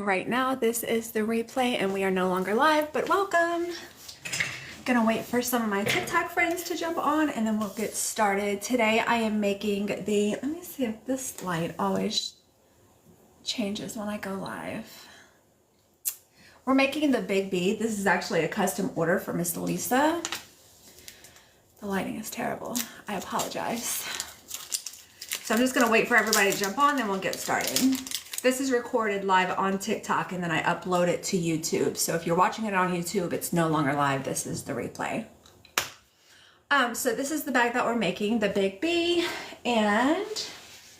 Right now, this is the replay and we are no longer live, but welcome. Gonna wait for some of my TikTok friends to jump on and then we'll get started. Today I am making the, let me see if this light always changes when I go live. We're making the Big B. This is actually a custom order for Miss Lisa. The lighting is terrible. I apologize. So I'm just gonna wait for everybody to jump on, then we'll get started. This is recorded live on TikTok and then I upload it to YouTube. So if you're watching it on YouTube, it's no longer live. This is the replay. So this is the bag that we're making, the Big B, and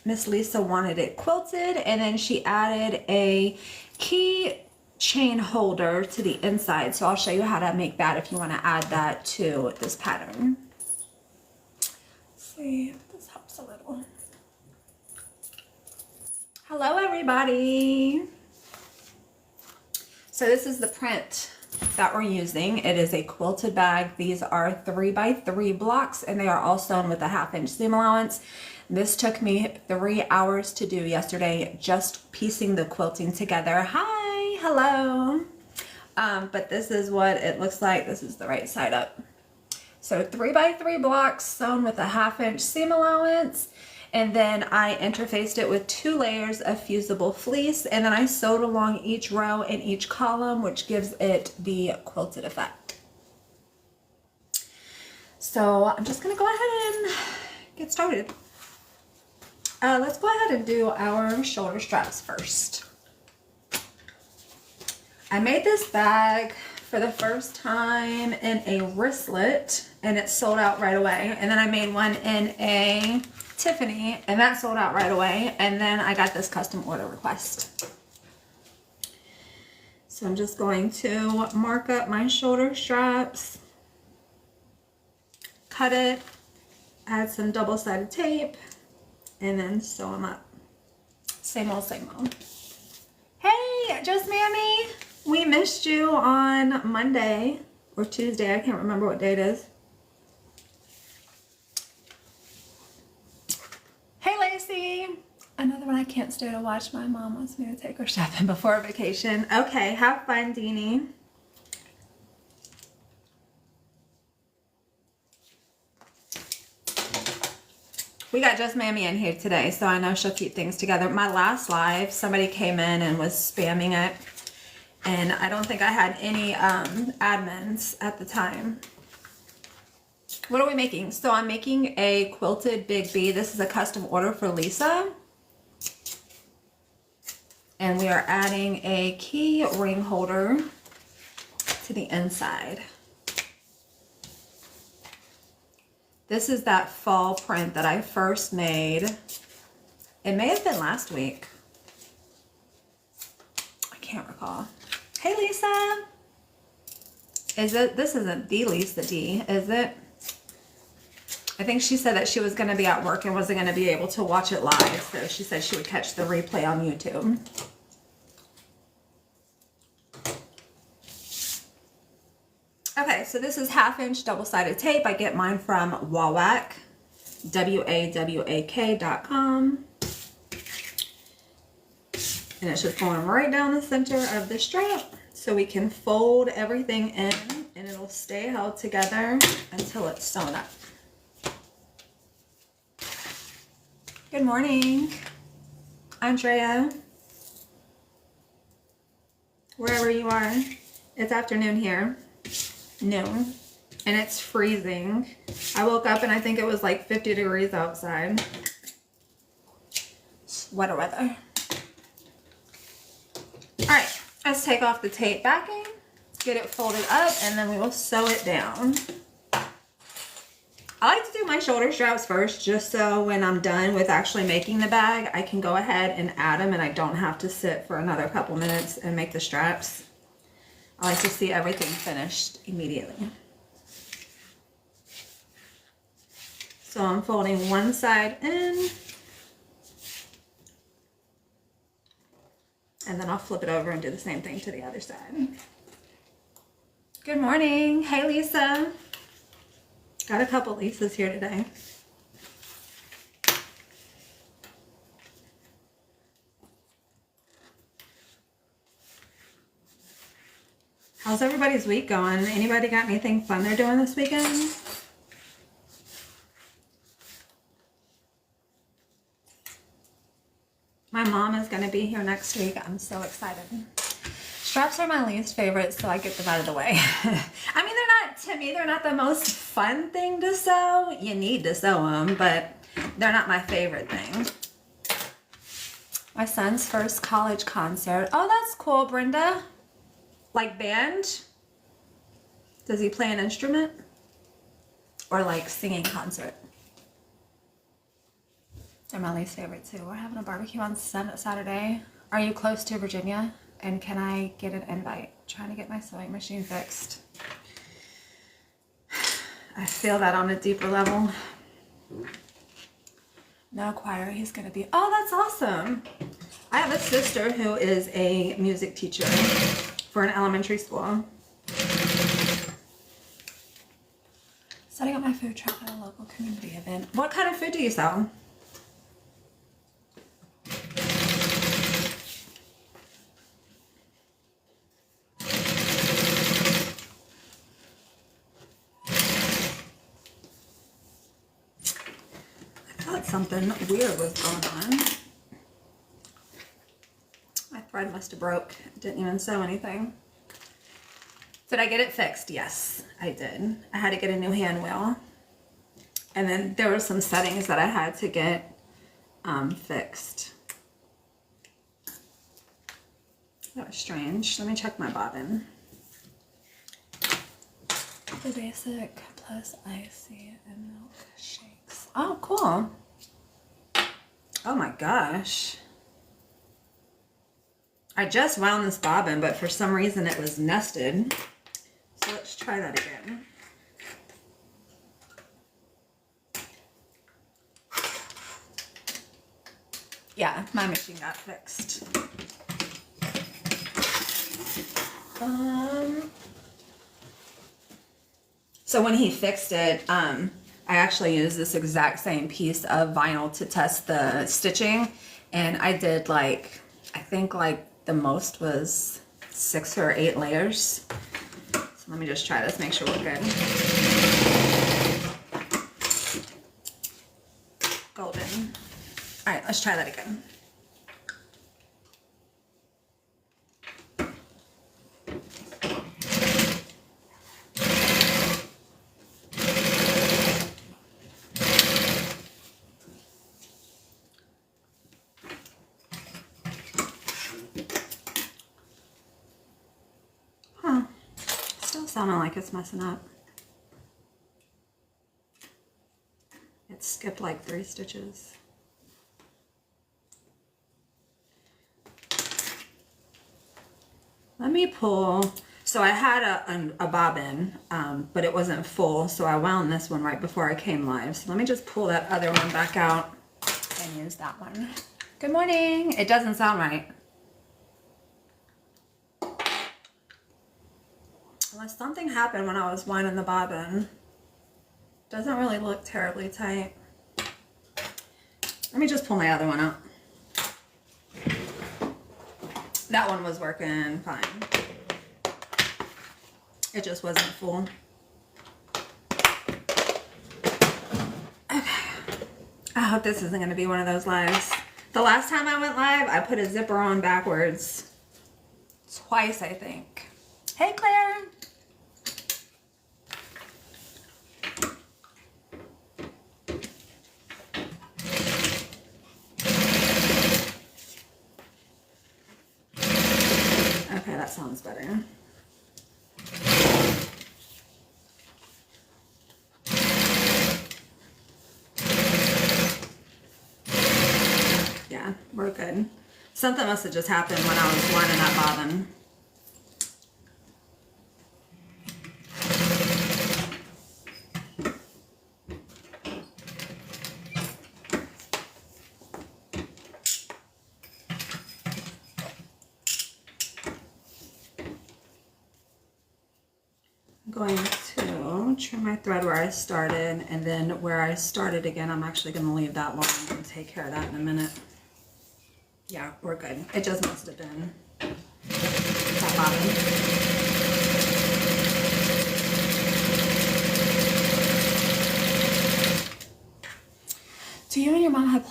Miss Lisa wanted it quilted, and then she added a key chain holder to the inside. So I'll show you how to make that if you want to add that to this pattern. Let's see if this helps a little. Hello everybody. So this is the print that we're using. It is a quilted bag. These are 3x3 blocks and they are all sewn with a 1/2 inch seam allowance. This took me 3 hours to do yesterday, just piecing the quilting together. Hi, hello. But this is what it looks like. This is the right side up. So 3x3 blocks sewn with a 1/2 inch seam allowance. And then I interfaced it with 2 layers of fusible fleece, and then I sewed along each row and each column, which gives it the quilted effect. So I'm just gonna go ahead and get started. Let's go ahead and do our shoulder straps first. I made this bag for the first time in a wristlet and it sold out right away. And then I made one in a Tiffany and that sold out right away. And then I got this custom order request. So I'm just going to mark up my shoulder straps, cut it, add some double-sided tape, and then sew them up. Same old, same old. Hey, Just Mammy, we missed you on Monday or Tuesday. I can't remember what day it is. Hey, Lacey. Another one I can't stay to watch. My mom wants me to take her shopping before vacation. Okay, have fun, Deanie. We got Just Mammy in here today, so I know she'll keep things together. My last live, somebody came in and was spamming it, and I don't think I had any admins at the time. What are we making? So I'm making a quilted Big B. This is a custom order for Lisa. And we are adding a key ring holder to the inside. This is that fall print that I first made. It may have been last week. I can't recall. Hey, Lisa. Is it? This isn't the Lisa D, is it? I think she said that she was going to be at work and wasn't going to be able to watch it live. So she said she would catch the replay on YouTube. Okay, so this is 1/2 inch double-sided tape. I get mine from Wawak, WAWAK.com. And it's just going right down the center of the strap so we can fold everything in and it'll stay held together until it's sewn up. Good morning, Andrea. Wherever you are, it's afternoon here. Noon, and it's freezing. I woke up and I think it was like 50 degrees outside. Sweater weather. All right, let's take off the tape backing, get it folded up, and then we will sew it down. I like to do my shoulder straps first, just so when I'm done with actually making the bag, I can go ahead and add them and I don't have to sit for another couple minutes and make the straps. I like to see everything finished immediately. So I'm folding one side in, and then I'll flip it over and do the same thing to the other side. Good morning. Hey, Lisa. Got a couple Lisas here today. How's everybody's week going? Anybody got anything fun they're doing this weekend? My mom is going to be here next week. I'm so excited. Straps are my least favorite, so I get them out of the way. I mean, to me, they're not the most fun thing to sew. You need to sew them, but they're not my favorite thing. My son's first college concert. Oh, that's cool, Brenda. Like band? Does he play an instrument? Or like singing concert? They're my least favorite too. We're having a barbecue on Saturday. Are you close to Virginia? And can I get an invite? Trying to get my sewing machine fixed. I feel that on a deeper level. No choir, he's gonna be, oh, that's awesome. I have a sister who is a music teacher for an elementary school. Setting up my food truck at a local community event. What kind of food do you sell? Something weird was going on. My thread must have broke. Didn't even sew anything. Did I get it fixed? Yes, I did. I had to get a new hand wheel. And then there were some settings that I had to get fixed. That was strange. Let me check my bobbin. The basic plus icy and milk shakes. Oh, cool. Oh my gosh. I just wound this bobbin, but for some reason it was nested. So let's try that again. Yeah, my machine got fixed. So when he fixed it, I actually used this exact same piece of vinyl to test the stitching, and I did like, I think like the most was 6 or 8 layers. So let me just try this, make sure we're good. Golden. All right, let's try that again. Sounding like it's messing up. It skipped like 3 stitches. Let me pull. So I had a bobbin, but it wasn't full, so I wound this one right before I came live. So let me just pull that other one back out and use that one. Good morning. It doesn't sound right. Unless something happened when I was winding the bobbin. Doesn't really look terribly tight. Let me just pull my other one out. That one was working fine. It just wasn't full. Okay. I hope this isn't going to be one of those lives. The last time I went live, I put a zipper on backwards. Twice, I think. Hey, Claire. Okay, that sounds better. Yeah, we're good. Something must have just happened when I was winding that bobbin. Going to trim my thread where I started, and then where I started again, I'm actually going to leave that long and take care of that in a minute. Yeah, we're good. It just must have been that bobbin.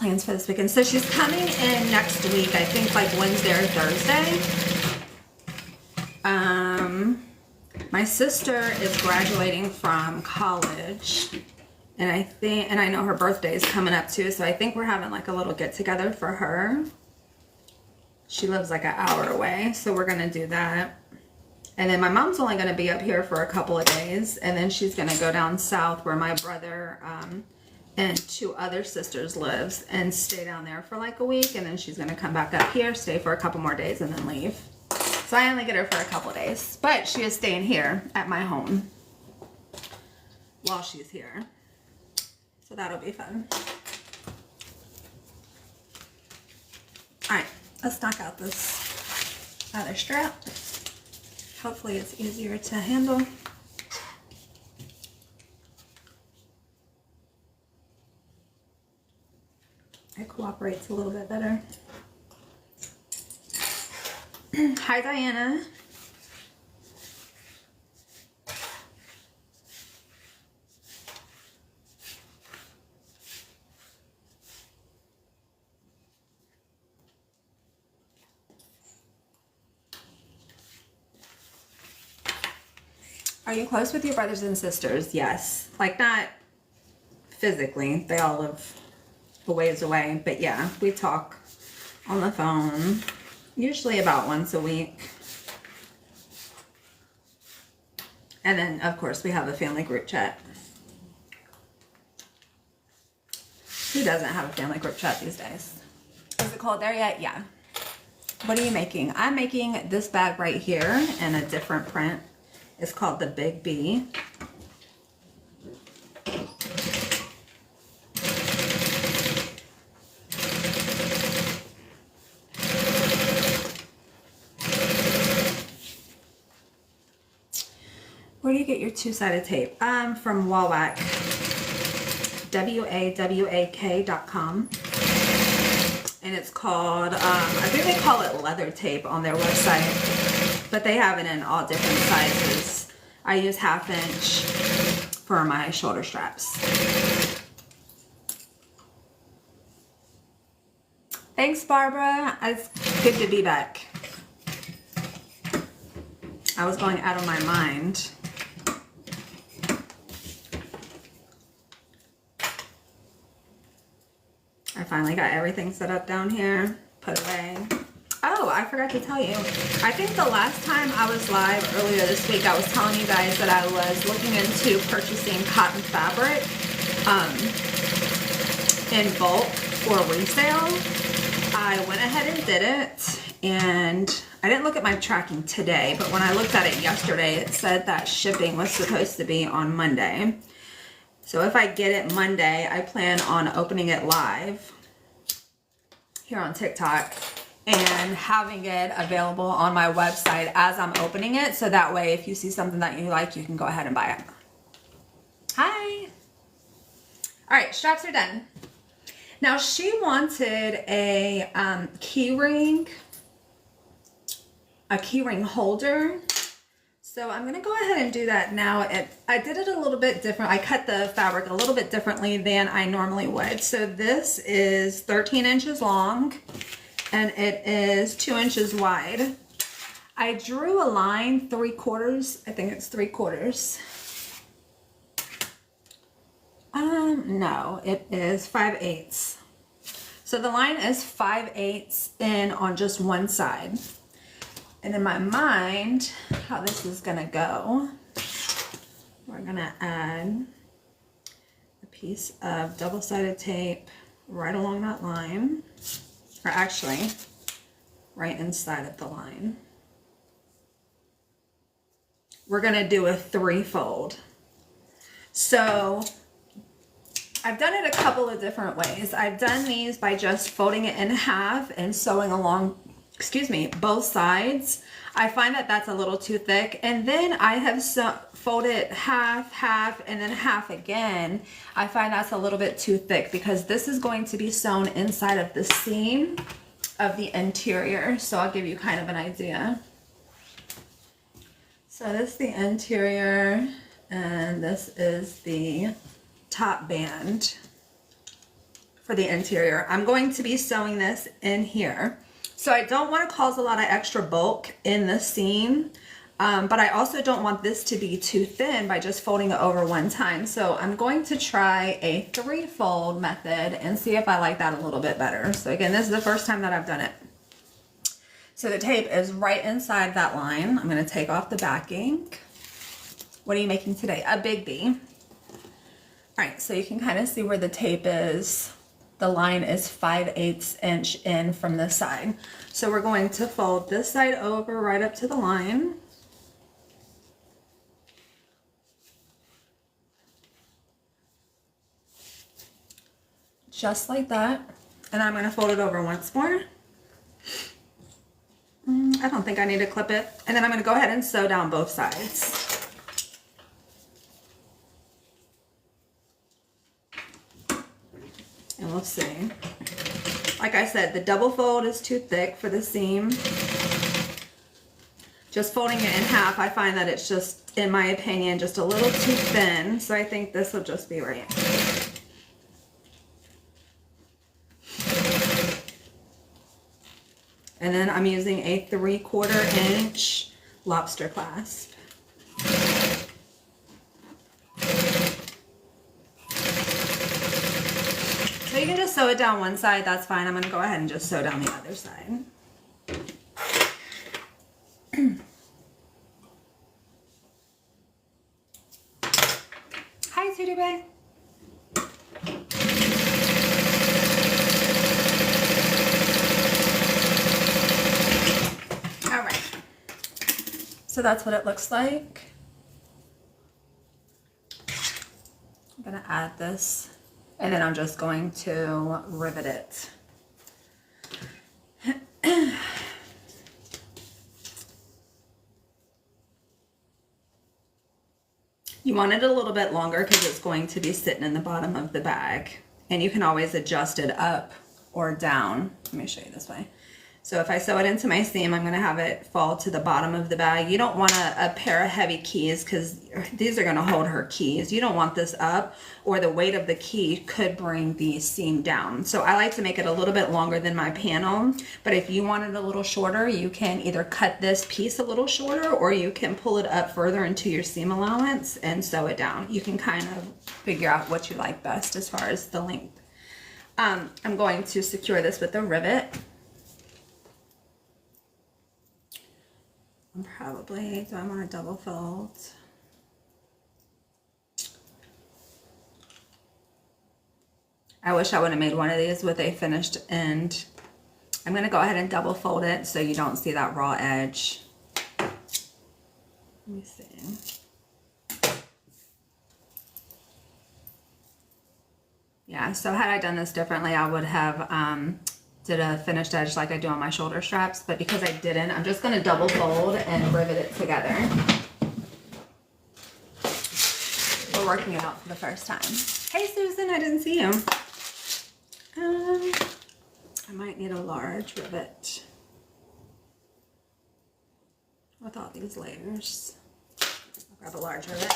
plans for this weekend. So she's coming in next week, I think like Wednesday or Thursday. My sister is graduating from college, and I know her birthday is coming up too, so I think we're having like a little get together for her. She lives like an hour away, so we're gonna do that. And then my mom's only gonna be up here for a couple of days, and then she's gonna go down south where my brother and 2 other sisters lives and stay down there for like a week, and then she's gonna come back up here, stay for a couple more days, and then leave. So I only get her for a couple of days, but she is staying here at my home while she's here. So that'll be fun. All right, let's knock out this other strap. Hopefully it's easier to handle. It cooperates a little bit better. Hi, Diana. Are you close with your brothers and sisters? Yes. Like, not physically. They all live a ways away. But yeah, we talk on the phone. Usually about once a week. And then, of course, we have a family group chat. Who doesn't have a family group chat these days? Is it cold there yet? Yeah. What are you making? I'm making this bag right here in a different print. It's called the Big B. Where do you get your 2-sided tape? From Wawak. WAWAK.com. And it's called, I think they call it leather tape on their website, but they have it in all different sizes. I use 1/2 inch for my shoulder straps. Thanks, Barbara. It's good to be back. I was going out of my mind. I finally got everything set up down here, put away. Oh, I forgot to tell you. I think the last time I was live earlier this week, I was telling you guys that I was looking into purchasing cotton fabric in bulk for resale. I went ahead and did it, and I didn't look at my tracking today, but when I looked at it yesterday, it said that shipping was supposed to be on Monday. So if I get it Monday, I plan on opening it live here on TikTok and having it available on my website as I'm opening it. So that way, if you see something that you like, you can go ahead and buy it. Hi. All right, straps are done. Now she wanted a key ring holder. So I'm going to go ahead and do that now. I did it a little bit different. I cut the fabric a little bit differently than I normally would. So this is 13 inches long and it is 2 inches wide. I drew a line 3/4. I think it's 3/4. No, it is 5/8. So the line is 5/8 in on just one side. And in my mind, how this is gonna go, we're gonna add a piece of double-sided tape right along that line, or actually, right inside of the line. We're gonna do a 3-fold. So I've done it a couple of different ways. I've done these by just folding it in half and sewing along, both sides. I find that that's a little too thick. And then I have folded half, and then half again. I find that's a little bit too thick because this is going to be sewn inside of the seam of the interior. So I'll give you kind of an idea. So this is the interior and this is the top band. for the interior. I'm going to be sewing this in here. So I don't want to cause a lot of extra bulk in the seam, but I also don't want this to be too thin by just folding it over one time. So I'm going to try a 3-fold method and see if I like that a little bit better. So again, this is the first time that I've done it. So the tape is right inside that line. I'm going to take off the backing. What are you making today? A Big B. All right, so you can kind of see where the tape is. The line is 5/8 inch in from this side. So we're going to fold this side over right up to the line. Just like that. And I'm going to fold it over once more. I don't think I need to clip it. And then I'm going to go ahead and sew down both sides. And we'll see. Like I said, the double fold is too thick for the seam. Just folding it in half, I find that it's just, in my opinion, just a little too thin. So I think this will just be right. And then I'm using a 3/4 inch lobster clasp. So you can just sew it down one side, that's fine. I'm going to go ahead and just sew down the other side. Hi, Tootie Bay. All right. So that's what it looks like. I'm going to add this. And then I'm just going to rivet it. You want it a little bit longer because it's going to be sitting in the bottom of the bag. And you can always adjust it up or down. Let me show you this way. So if I sew it into my seam, I'm going to have it fall to the bottom of the bag. You don't want a pair of heavy keys because these are going to hold her keys. You don't want this up, or the weight of the key could bring the seam down. So I like to make it a little bit longer than my panel. But if you want it a little shorter, you can either cut this piece a little shorter, or you can pull it up further into your seam allowance and sew it down. You can kind of figure out what you like best as far as the length. I'm going to secure this with a rivet. Probably, do I want a double fold? I wish I would have made one of these with a finished end. I'm going to go ahead and double fold it so you don't see that raw edge. Let me see. Yeah, so had I done this differently, I would have did a finished edge like I do on my shoulder straps, but because I didn't, I'm just going to double fold and rivet it together. We're working it out for the first time. Hey Susan, I didn't see you. I might need a large rivet with all these layers. I'll grab a large rivet.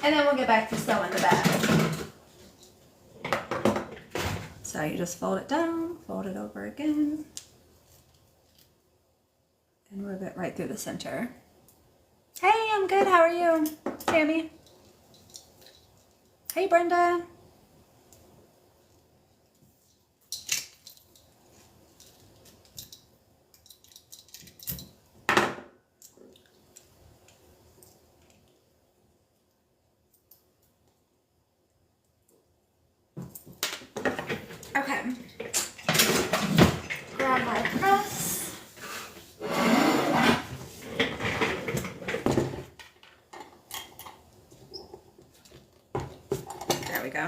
And then we'll get back to sewing the bag. So you just fold it down, fold it over again, and rivet right through the center. Hey, I'm good. How are you, Tammy? Hey, Brenda. Okay, grab my press. There we go.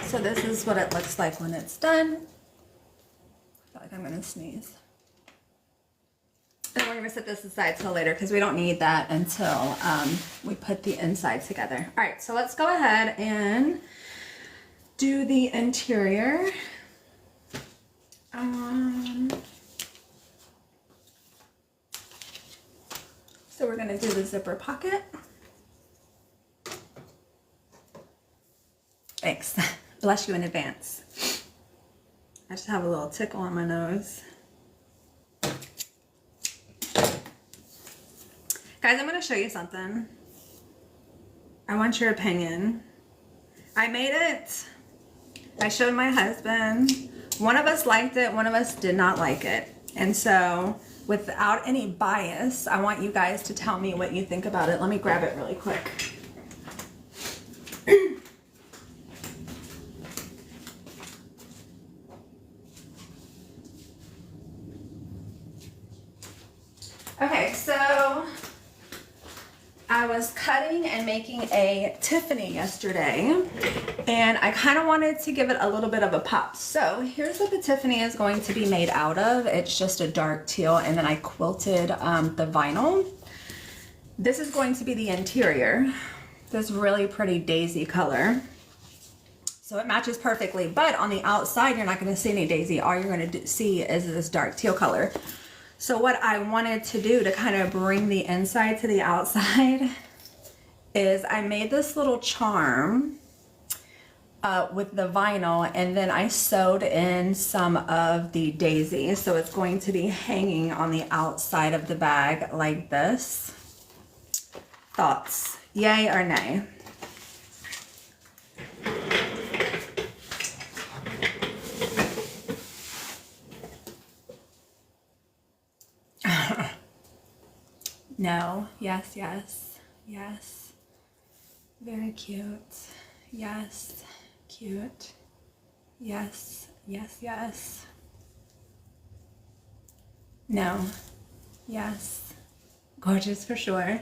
So this is what it looks like when it's done. I feel like I'm gonna sneeze. And we're gonna set this aside till later because we don't need that until we put the inside together. All right, so let's go ahead and do the interior. So we're gonna do the zipper pocket. Thanks. Bless you in advance. I just have a little tickle on my nose. Guys, I'm gonna show you something. I want your opinion. I made it. I showed my husband. One of us liked it, one of us did not like it. And so, without any bias, I want you guys to tell me what you think about it. Let me grab it really quick. Okay, so I was cutting and making a Tiffany yesterday, and I kind of wanted to give it a little bit of a pop. So here's what the Tiffany is going to be made out of. It's just a dark teal, and then I quilted the vinyl. This is going to be the interior, this really pretty daisy color. So it matches perfectly, but on the outside, you're not going to see any daisy. All you're going to see is this dark teal color. So what I wanted to do to kind of bring the inside to the outside is I made this little charm with the vinyl, and then I sewed in some of the daisy. So it's going to be hanging on the outside of the bag like this. Thoughts? Yay or nay? No. Yes, yes, yes. Very cute. Yes. Cute. Yes, yes, yes. No. Yes. Gorgeous for sure.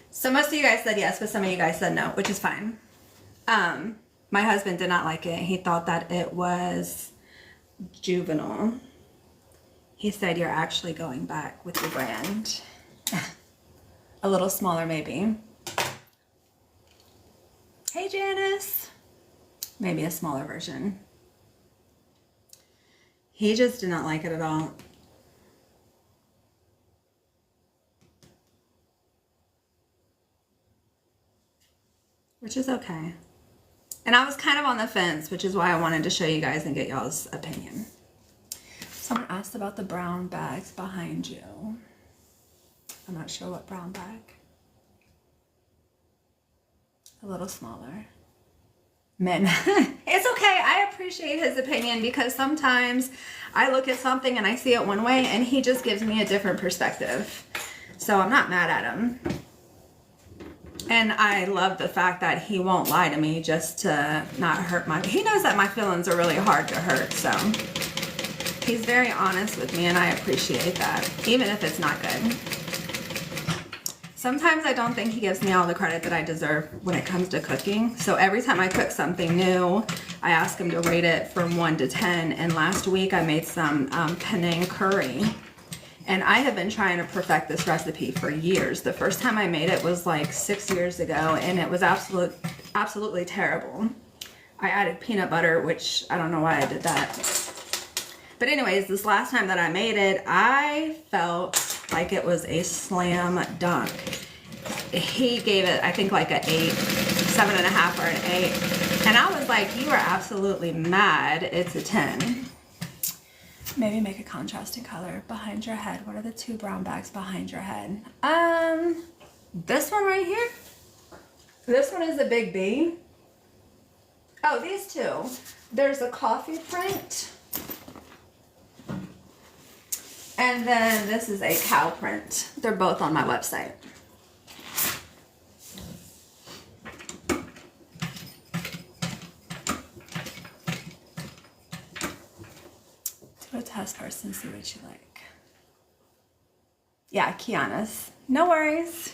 So most of you guys said yes, but some of you guys said no, which is fine. My husband did not like it. He thought that it was juvenile. He said, you're actually going back with your brand. A little smaller, maybe. Hey, Janice. Maybe a smaller version. He just did not like it at all. Which is okay. And I was kind of on the fence, which is why I wanted to show you guys and get y'all's opinion. Someone asked about the brown bags behind you. I'm not sure what brown bag. A little smaller. Men. It's okay. I appreciate his opinion because sometimes I look at something and I see it one way and he just gives me a different perspective. So I'm not mad at him. And I love the fact that he won't lie to me just to not hurt my... He knows that my feelings are really hard to hurt, so... He's very honest with me, and I appreciate that, even if it's not good. Sometimes I don't think he gives me all the credit that I deserve when it comes to cooking. So every time I cook something new, I ask him to rate it from 1 to 10. And last week I made some Penang curry. And I have been trying to perfect this recipe for years. The first time I made it was like 6 years ago, and it was absolutely terrible. I added peanut butter, which I don't know why I did that. But anyways, this last time that I made it, I felt like it was a slam dunk. He gave it, I think, like an 8, 7.5 or an 8. And I was like, you are absolutely mad. It's a 10. Maybe make a contrasting color behind your head. What are the 2 brown bags behind your head? This one right here. This one is a big B. Oh, these 2. There's a coffee print. And then this is a cow print. They're both on my website. Do a test first and see what you like. Yeah, Kiana's. No worries.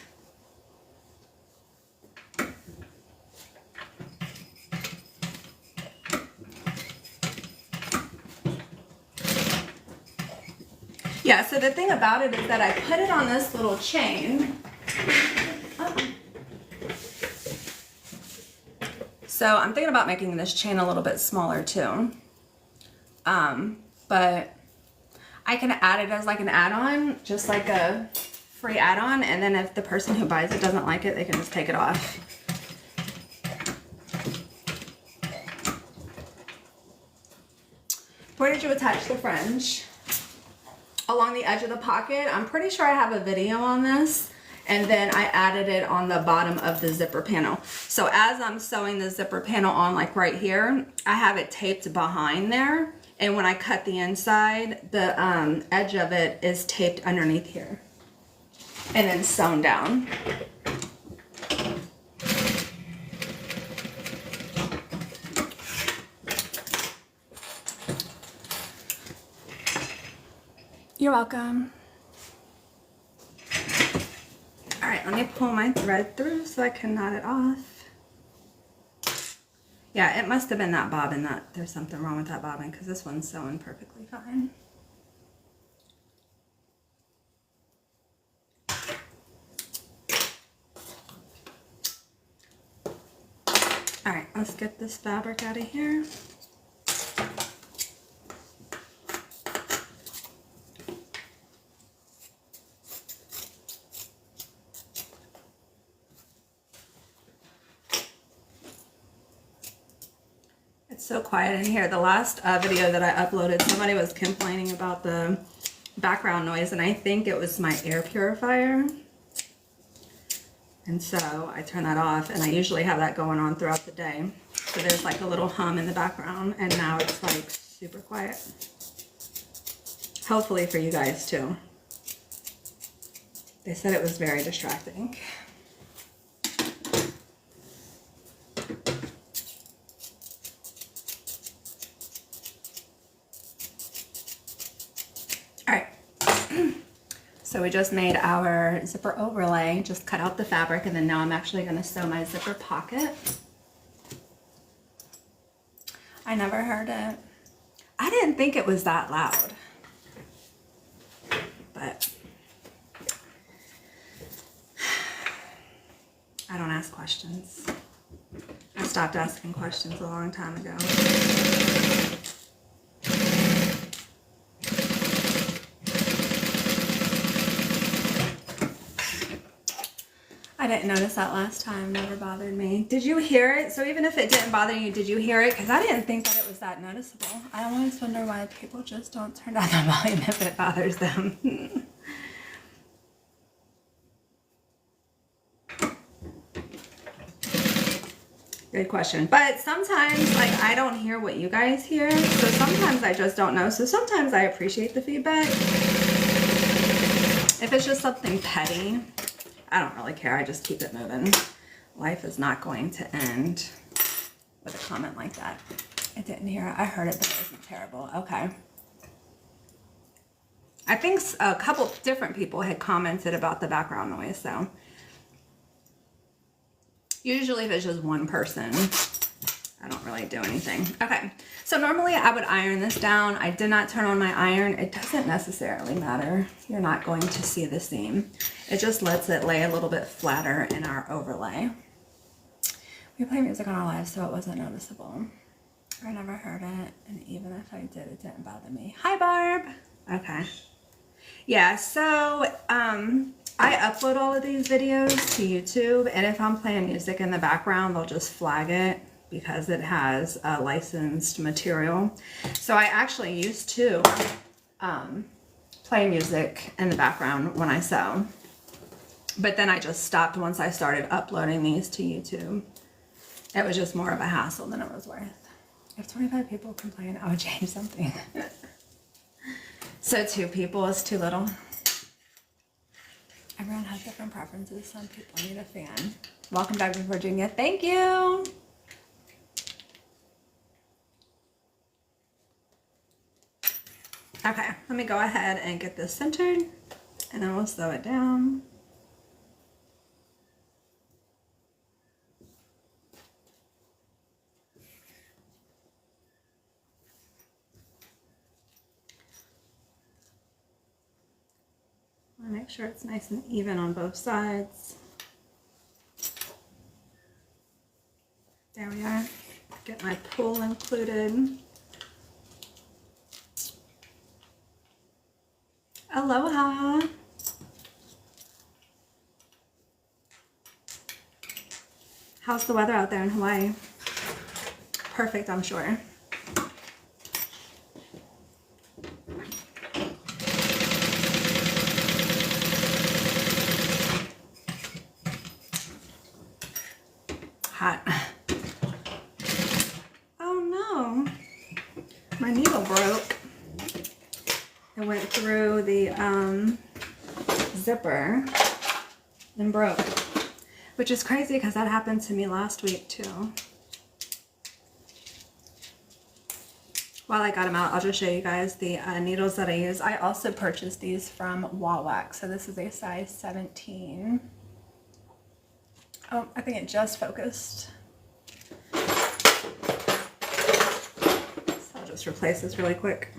Yeah, so the thing about it is that I put it on this little chain. So I'm thinking about making this chain a little bit smaller too. But I can add it as like an add-on, just like a free add-on, and then if the person who buys it doesn't like it, they can just take it off. Where did you attach the fringe? Along the edge of the pocket. I'm pretty sure I have a video on this, and then I added it on the bottom of the zipper panel. So as I'm sewing the zipper panel on, like right here, I have it taped behind there, and when I cut the inside, the edge of it is taped underneath here and then sewn down. You're welcome. All right, let me pull my thread through so I can knot it off. Yeah, it must have been that bobbin. That there's something wrong with that bobbin because this one's sewing perfectly fine. All right, let's get this fabric out of here. It's so quiet in here. The last video that I uploaded, somebody was complaining about the background noise, and I think it was my air purifier. And so I turn that off, and I usually have that going on throughout the day. So there's like a little hum in the background, and now it's like super quiet. Hopefully for you guys too. They said it was very distracting. So we just made our zipper overlay, just cut out the fabric, and then now I'm actually going to sew my zipper pocket. I never heard it. I didn't think it was that loud, but I don't ask questions. I stopped asking questions a long time ago. I didn't notice that last time, never bothered me. Did you hear it? So even if it didn't bother you, did you hear it? Because I didn't think that it was that noticeable. I always wonder why people just don't turn down the volume if it bothers them. Good question. But sometimes, like, I don't hear what you guys hear. So sometimes I just don't know. So sometimes I appreciate the feedback. If it's just something petty, I don't really care. I just keep it moving. Life is not going to end with a comment like that. I didn't hear it. I heard it, but it wasn't terrible. Okay. I think a couple different people had commented about the background noise, so usually if it's just one person, I don't really do anything. Okay, so normally I would iron this down. I did not turn on my iron. It doesn't necessarily matter. You're not going to see the seam. It just lets it lay a little bit flatter in our overlay. We play music on our live, so it wasn't noticeable. I never heard it, and even if I did, it didn't bother me. Hi, Barb. Okay. Yeah, so I upload all of these videos to YouTube, and if I'm playing music in the background, they'll just flag it because it has licensed material. So I actually used to play music in the background when I sew, but then I just stopped once I started uploading these to YouTube. It was just more of a hassle than it was worth. If 25 people complain, I would change something. So 2 people is too little. Everyone has different preferences. Some people need a fan. Welcome back to Virginia. Thank you. Okay, let me go ahead and get this centered, and then we'll sew it down. Make sure it's nice and even on both sides. There we are. Get my pull included. Aloha. How's the weather out there in Hawaii? Perfect, I'm sure. Hot. Oh no, my needle broke. It went through the zipper and broke, which is crazy because that happened to me last week too. While I got them out, I'll just show you guys the needles that I use. I also purchased these from Wallwax, so this is a size 17. Oh, I think it just focused. So I'll just replace this really quick.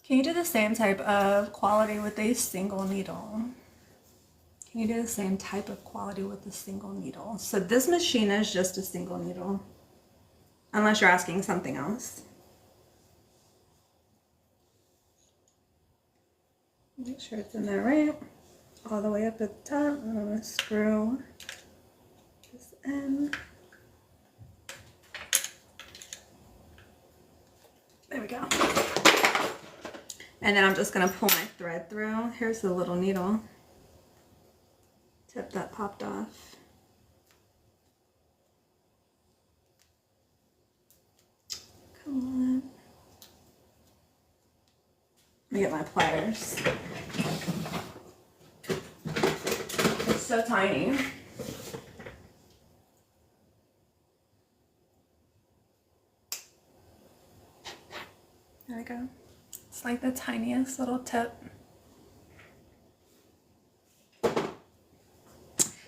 Can you do the same type of quality with a single needle? Can you do the same type of quality with a single needle? So this machine is just a single needle, unless you're asking something else. Make sure it's in there right, all the way up at the top. I'm gonna screw this in. There we go. And then I'm just gonna pull my thread through. Here's the little needle tip that popped off. Come on. Let me get my pliers. It's so tiny. There we go. It's like the tiniest little tip.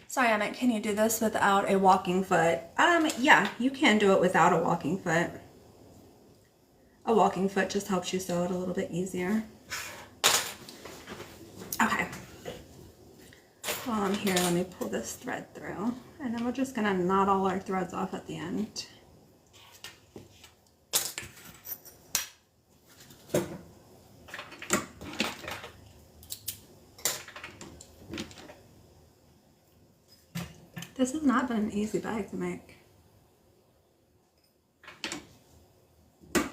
Sorry, I meant, can you do this without a walking foot? Yeah, you can do it without a walking foot. A walking foot just helps you sew it a little bit easier. Okay. While I'm here, let me pull this thread through. And then we're just gonna knot all our threads off at the end. This has not been an easy bag to make. All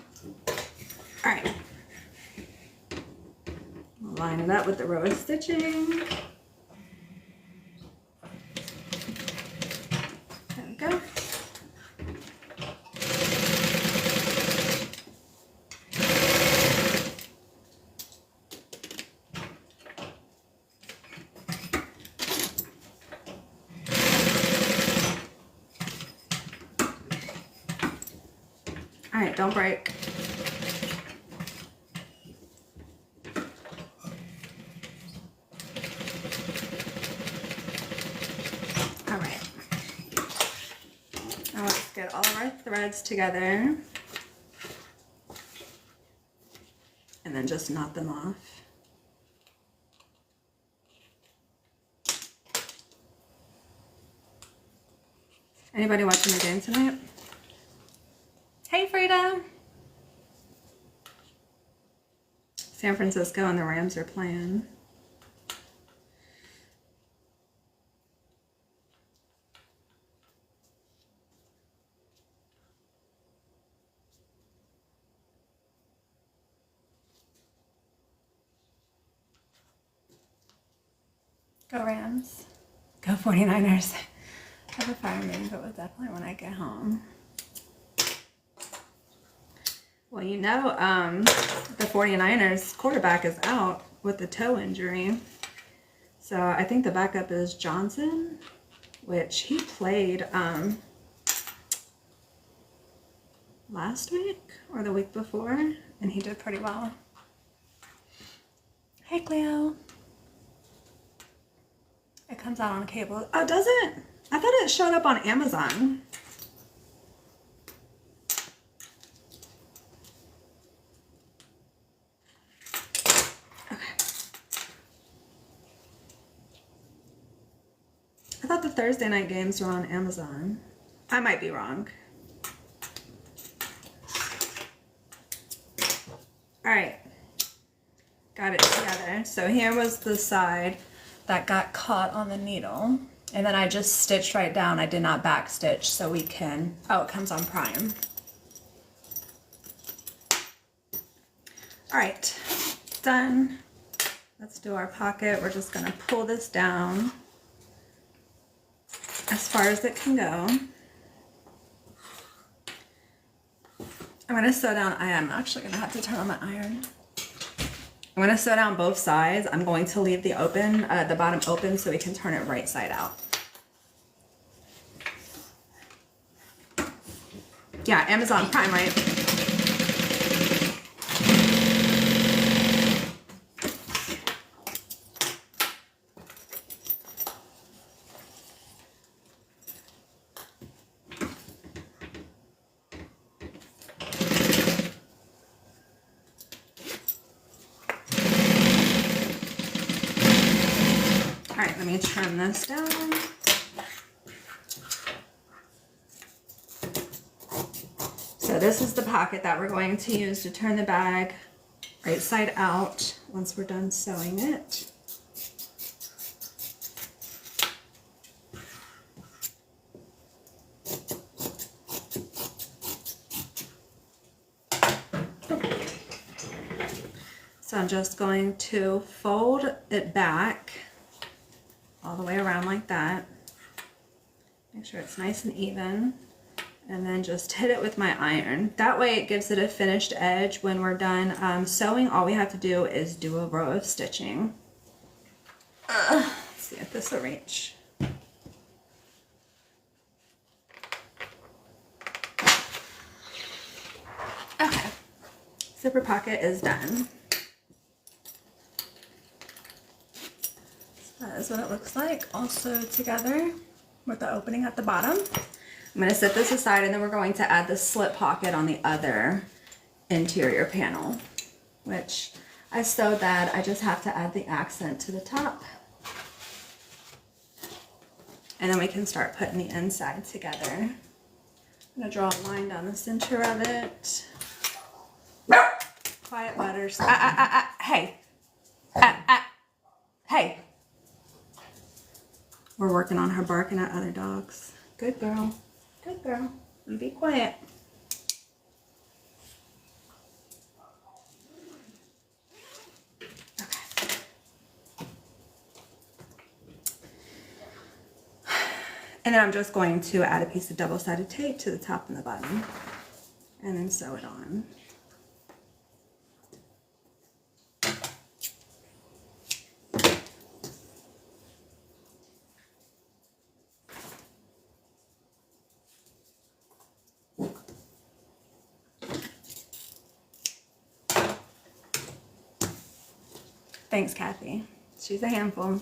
right. Line it up with the row of stitching. There we go. All right, don't break. All right. Now let's get all of our threads together and then just knot them off. Anybody watching the game tonight? Hey, Frida. San Francisco and the Rams are playing. Go Rams. Go 49ers. I have a fire meeting, but we'll definitely when I get home. Well, you know, the 49ers quarterback is out with a toe injury. So I think the backup is Johnson, which he played last week or the week before, and he did pretty well. Hey, Cleo. It comes out on cable. Oh, does it? I thought it showed up on Amazon. I thought the Thursday night games were on Amazon. I might be wrong. All right, got it together. So here was the side that got caught on the needle, and then I just stitched right down. I did not back stitch, so we can, oh, it comes on prime. All right, done. Let's do our pocket. We're just gonna pull this down as far as it can go. I'm gonna sew down, I am actually gonna have to turn on my iron. I'm gonna sew down both sides. I'm going to leave the bottom open so we can turn it right side out. Yeah, Amazon Prime, right? All right, let me trim this down. So this is the pocket that we're going to use to turn the bag right side out once we're done sewing it. So I'm just going to fold it back all the way around like that. Make sure it's nice and even. And then just hit it with my iron. That way it gives it a finished edge when we're done sewing. All we have to do is do a row of stitching. Let's see if this will reach. Okay, zipper pocket is done. So that is what it looks like, also together with the opening at the bottom. I'm going to set this aside, and then we're going to add the slip pocket on the other interior panel, which I sewed that. I just have to add the accent to the top. And then we can start putting the inside together. I'm going to draw a line down the center of it. Quiet Butters. Hey. Hey. We're working on her barking at other dogs. Good girl. Good girl. And be quiet. Okay. And then I'm just going to add a piece of double-sided tape to the top and the bottom, and then sew it on. Thanks, Kathy. She's a handful.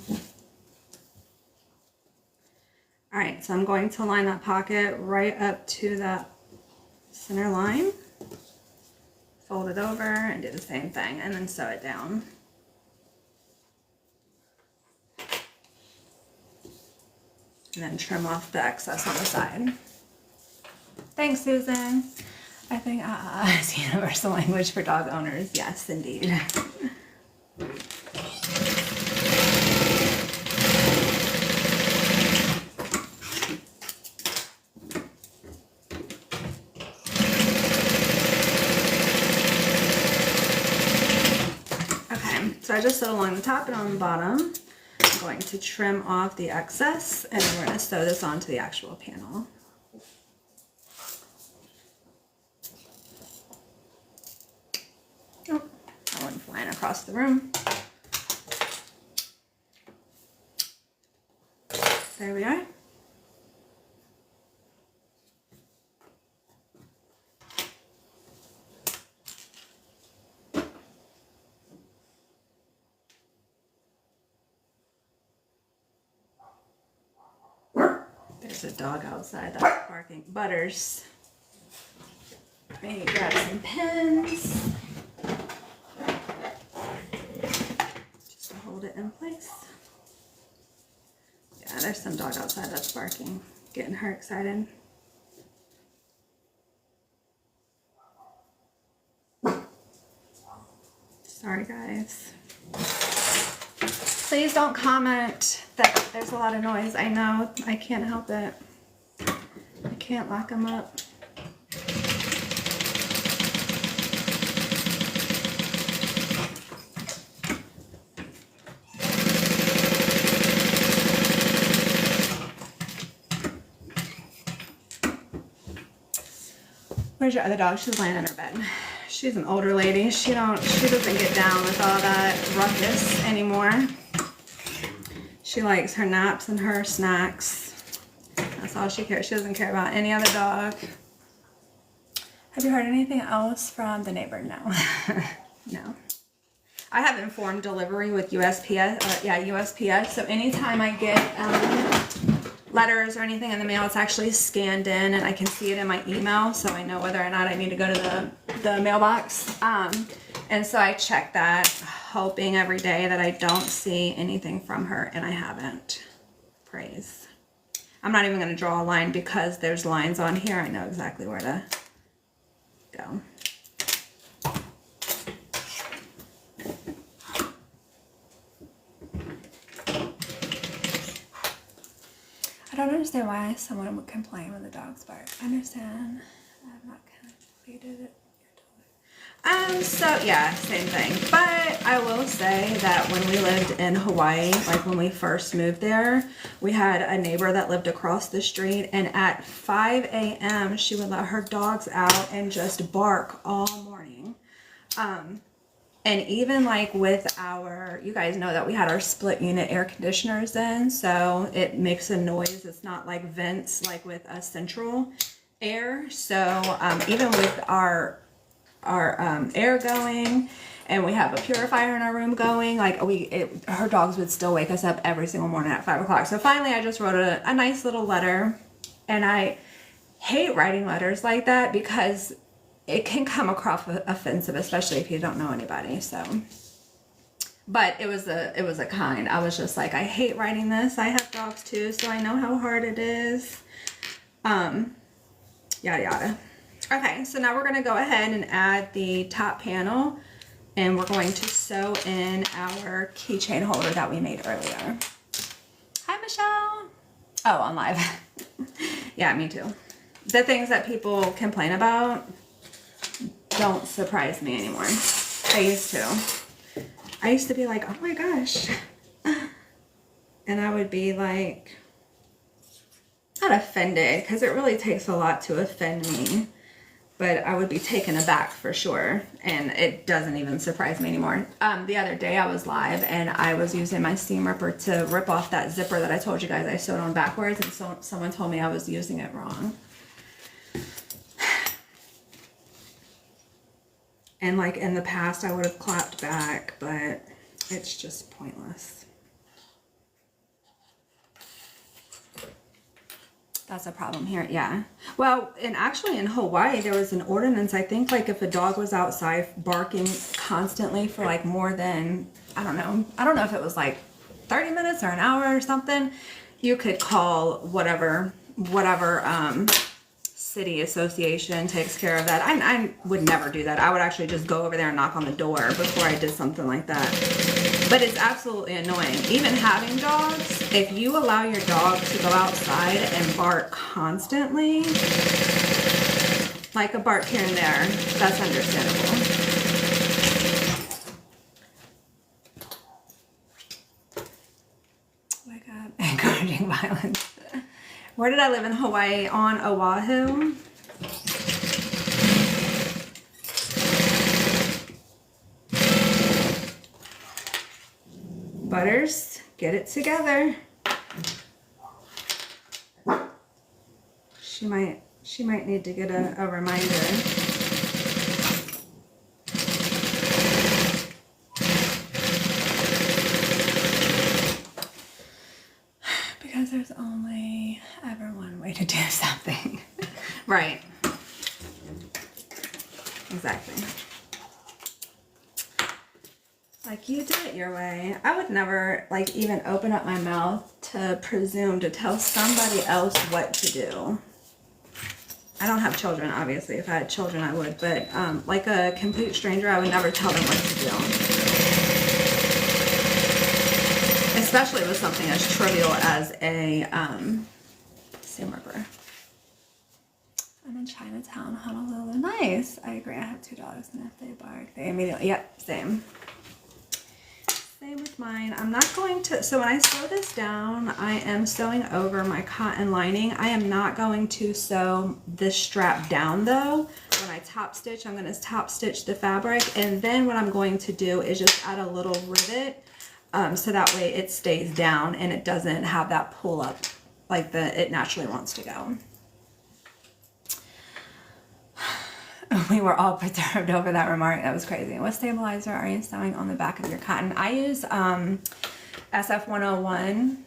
All right, so I'm going to line that pocket right up to that center line. Fold it over and do the same thing, and then sew it down. And then trim off the excess on the side. Thanks, Susan. I think is universal language for dog owners. Yes, indeed. So I just sewed along the top and on the bottom. I'm going to trim off the excess, and then we're going to sew this onto the actual panel. Oh, I went flying across the room. There we are. There's a dog outside that's barking. Butters. Maybe grab some pins just to hold it in place. Yeah, there's some dog outside that's barking, getting her excited. Sorry, guys. Please don't comment that there's a lot of noise. I know, I can't help it. I can't lock them up. Where's your other dog? She's laying in her bed. She's an older lady. She doesn't get down with all that ruckus anymore. She likes her naps and her snacks. That's all she cares. She doesn't care about any other dog. Have you heard anything else from the neighbor? No. No. I have informed delivery with USPS. USPS. So anytime I get letters or anything in the mail, it's actually scanned in and I can see it in my email, so I know whether or not I need to go to the mailbox. And so I check that, hoping every day that I don't see anything from her, and I haven't. Praise. I'm not even going to draw a line because there's lines on here. I know exactly where to go. I don't understand why someone would complain when the dogs bark. I understand. I'm not completed it. So yeah, same thing. But I will say that when we lived in Hawaii, like when we first moved there, we had a neighbor that lived across the street, and at 5 a.m. she would let her dogs out and just bark all morning. And even like with you guys know that we had our split unit air conditioners in, so it makes a noise. It's not like vents like with a central air. So even with our air going, and we have a purifier in our room going, like her dogs would still wake us up every single morning at 5 o'clock. So finally I just wrote a nice little letter, and I hate writing letters like that because it can come across offensive, especially if you don't know anybody. So, but it was a kind. I was just like, I hate writing this. I have dogs too, so I know how hard it is. Yada yada. Okay, so now we're gonna go ahead and add the top panel, and we're going to sew in our keychain holder that we made earlier. Hi, Michelle. Oh, on live. Yeah, me too. The things that people complain about don't surprise me anymore. I used to be like, oh my gosh. And I would be like, not offended, because it really takes a lot to offend me, but I would be taken aback for sure. And it doesn't even surprise me anymore. The other day I was live and I was using my seam ripper to rip off that zipper that I told you guys I sewed on backwards, and so someone told me I was using it wrong. And like in the past, I would have clapped back, but it's just pointless. That's a problem here, yeah. Well, and actually in Hawaii, there was an ordinance, I think, like if a dog was outside barking constantly for like more than, I don't know if it was like 30 minutes or an hour or something, you could call whatever city association takes care of that. I would never do that. I would actually just go over there and knock on the door before I did something like that. But it's absolutely annoying. Even having dogs, if you allow your dog to go outside and bark constantly, like a bark here and there, that's understandable. Like encouraging violence. Where did I live in Hawaii? On Oahu. Butters, get it together. She might need to get a reminder. Because there's only ever one way to do something. Right. Exactly. Like, you do it your way. I would never, like, even open up my mouth to presume to tell somebody else what to do. I don't have children, obviously. If I had children, I would. But like a complete stranger, I would never tell them what to do. Especially with something as trivial as a Sam River. I'm in Chinatown, Honolulu. Nice. I agree. I have $2 and if they bark, they immediately, yep, same. Same with mine. I'm not going to, so when I sew this down, I am sewing over my cotton lining. I am not going to sew this strap down though. When I top stitch, I'm going to top stitch the fabric. And then what I'm going to do is just add a little rivet. So that way it stays down and it doesn't have that pull up like it naturally wants to go. We were all perturbed over that remark. That was crazy. What stabilizer are you sewing on the back of your cotton? I use SF 101.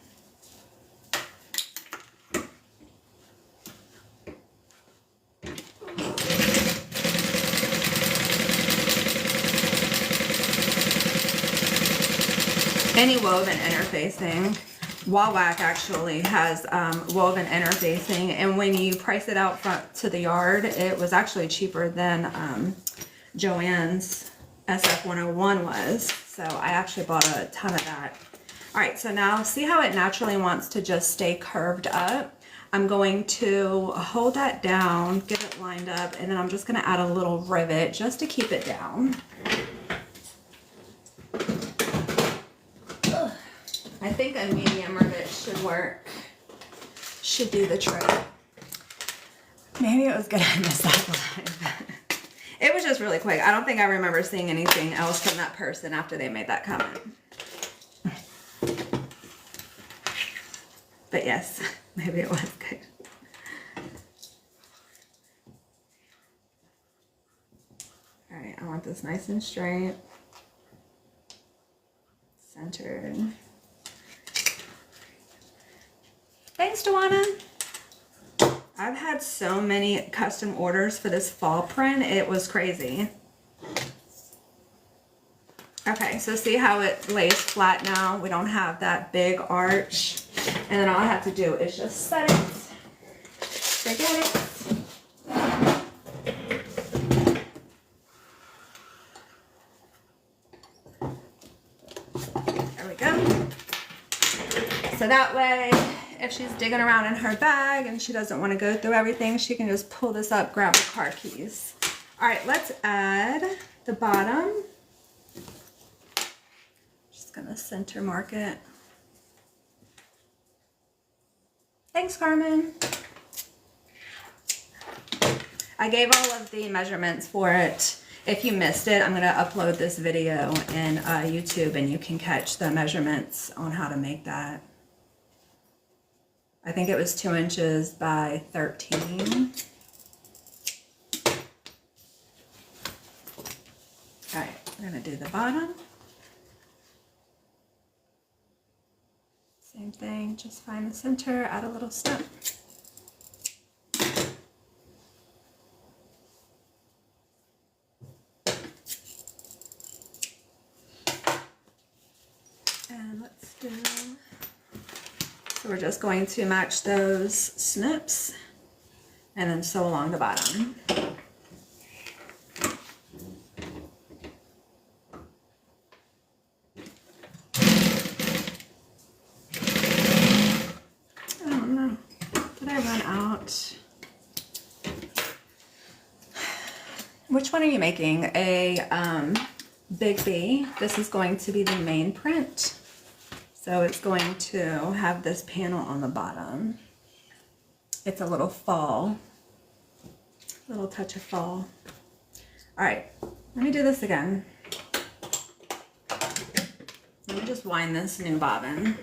Any woven interfacing. Wawak actually has woven interfacing, and when you price it out front to the yard, it was actually cheaper than Joann's SF 101 was. So I actually bought a ton of that. All right, so now see how it naturally wants to just stay curved up. I'm going to hold that down, get it lined up, and then I'm just going to add a little rivet just to keep it down. I think a medium rivet should work, should do the trick. Maybe it was good I missed that live. It was just really quick. I don't think I remember seeing anything else from that person after they made that comment. But yes, maybe it was good. All right, I want this nice and straight, centered. Thanks, Tawana. I've had so many custom orders for this fall print. It was crazy. Okay, so see how it lays flat now? We don't have that big arch. And then all I have to do is just set it, forget it. There we go. So that way, if she's digging around in her bag and she doesn't want to go through everything, she can just pull this up, grab the car keys. All right, let's add the bottom. Just gonna center mark it. Thanks, Carmen. I gave all of the measurements for it. If you missed it, I'm gonna upload this video in YouTube and you can catch the measurements on how to make that. I think it was 2 inches by 13. All right, we're gonna do the bottom. Same thing, just find the center, add a little snip. And let's do, so we're just going to match those snips and then sew along the bottom. I don't know, did I run out? Which one are you making? A Big B. This is going to be the main print. So it's going to have this panel on the bottom. It's a little fall, little touch of fall. All right, let me do this again. Let me just wind this new bobbin.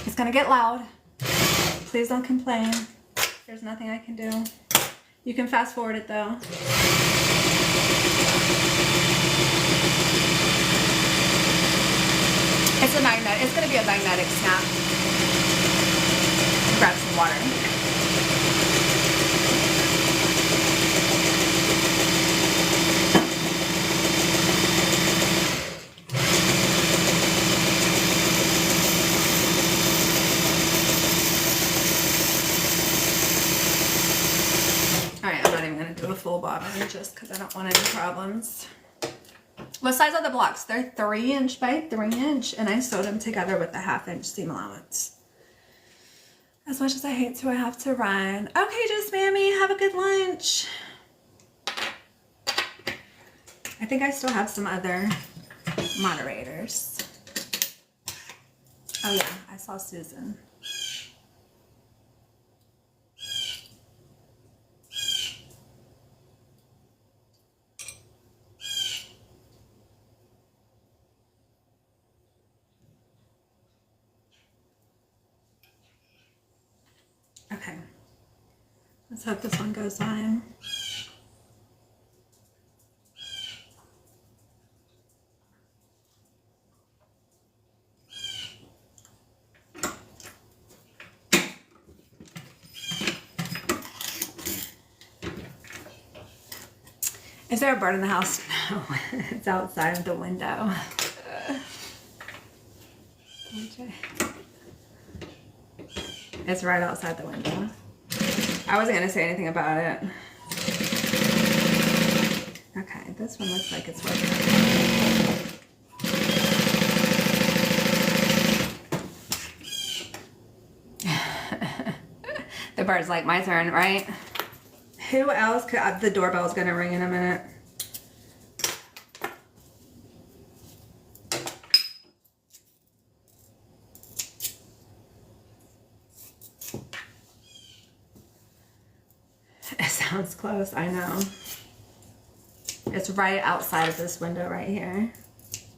It's gonna get loud. Please don't complain. There's nothing I can do. You can fast forward it though. It's a magnet. It's going to be a magnetic snap. Grab some water. full bottom just because I don't want any problems. What size are the blocks? They're 3 inch by 3 inch, and I sewed them together with the 1/2 inch seam allowance. As much as I hate to, I have to run. Okay, Just Mammy, have a good lunch. I think I still have some other moderators. Oh yeah, I saw Susan. Okay, let's hope this one goes on. Is there a bird in the house? No, it's outside of the window. It's right outside the window. I wasn't gonna say anything about it. Okay, this one looks like it's working. The bird's like, my turn, right? Who else could, the doorbell's gonna ring in a minute. It sounds close, I know. It's right outside of this window right here.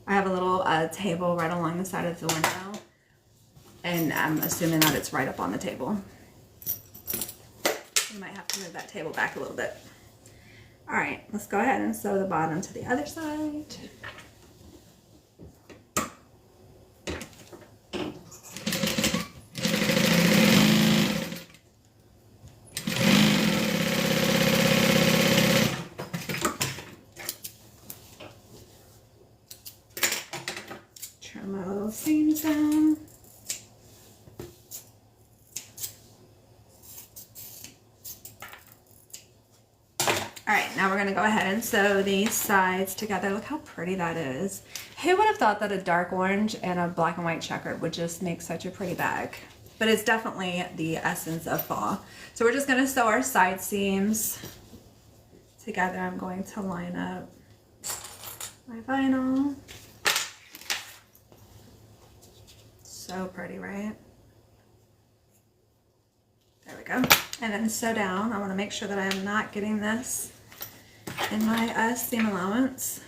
I have a little table right along the side of the window, and I'm assuming that it's right up on the table. We might have to move that table back a little bit. All right, let's go ahead and sew the bottom to the other side. Trim my little seams down. Alright, now we're going to go ahead and sew these sides together. Look how pretty that is. Who would have thought that a dark orange and a black and white checkered would just make such a pretty bag? But it's definitely the essence of fall. So we're just going to sew our side seams together. I'm going to line up my vinyl. So pretty, right? There we go. And then sew down. I want to make sure that I am not getting this in my seam allowance.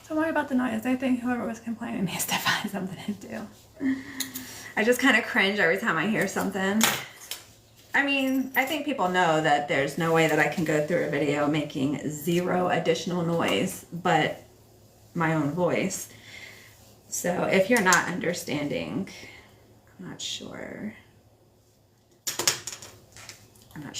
Don't worry about the noise. I think whoever was complaining needs to find something to do. I just kind of cringe every time I hear something. I mean, I think people know that there's no way that I can go through a video making 0 additional noise but my own voice. So if you're not understanding, I'm not sure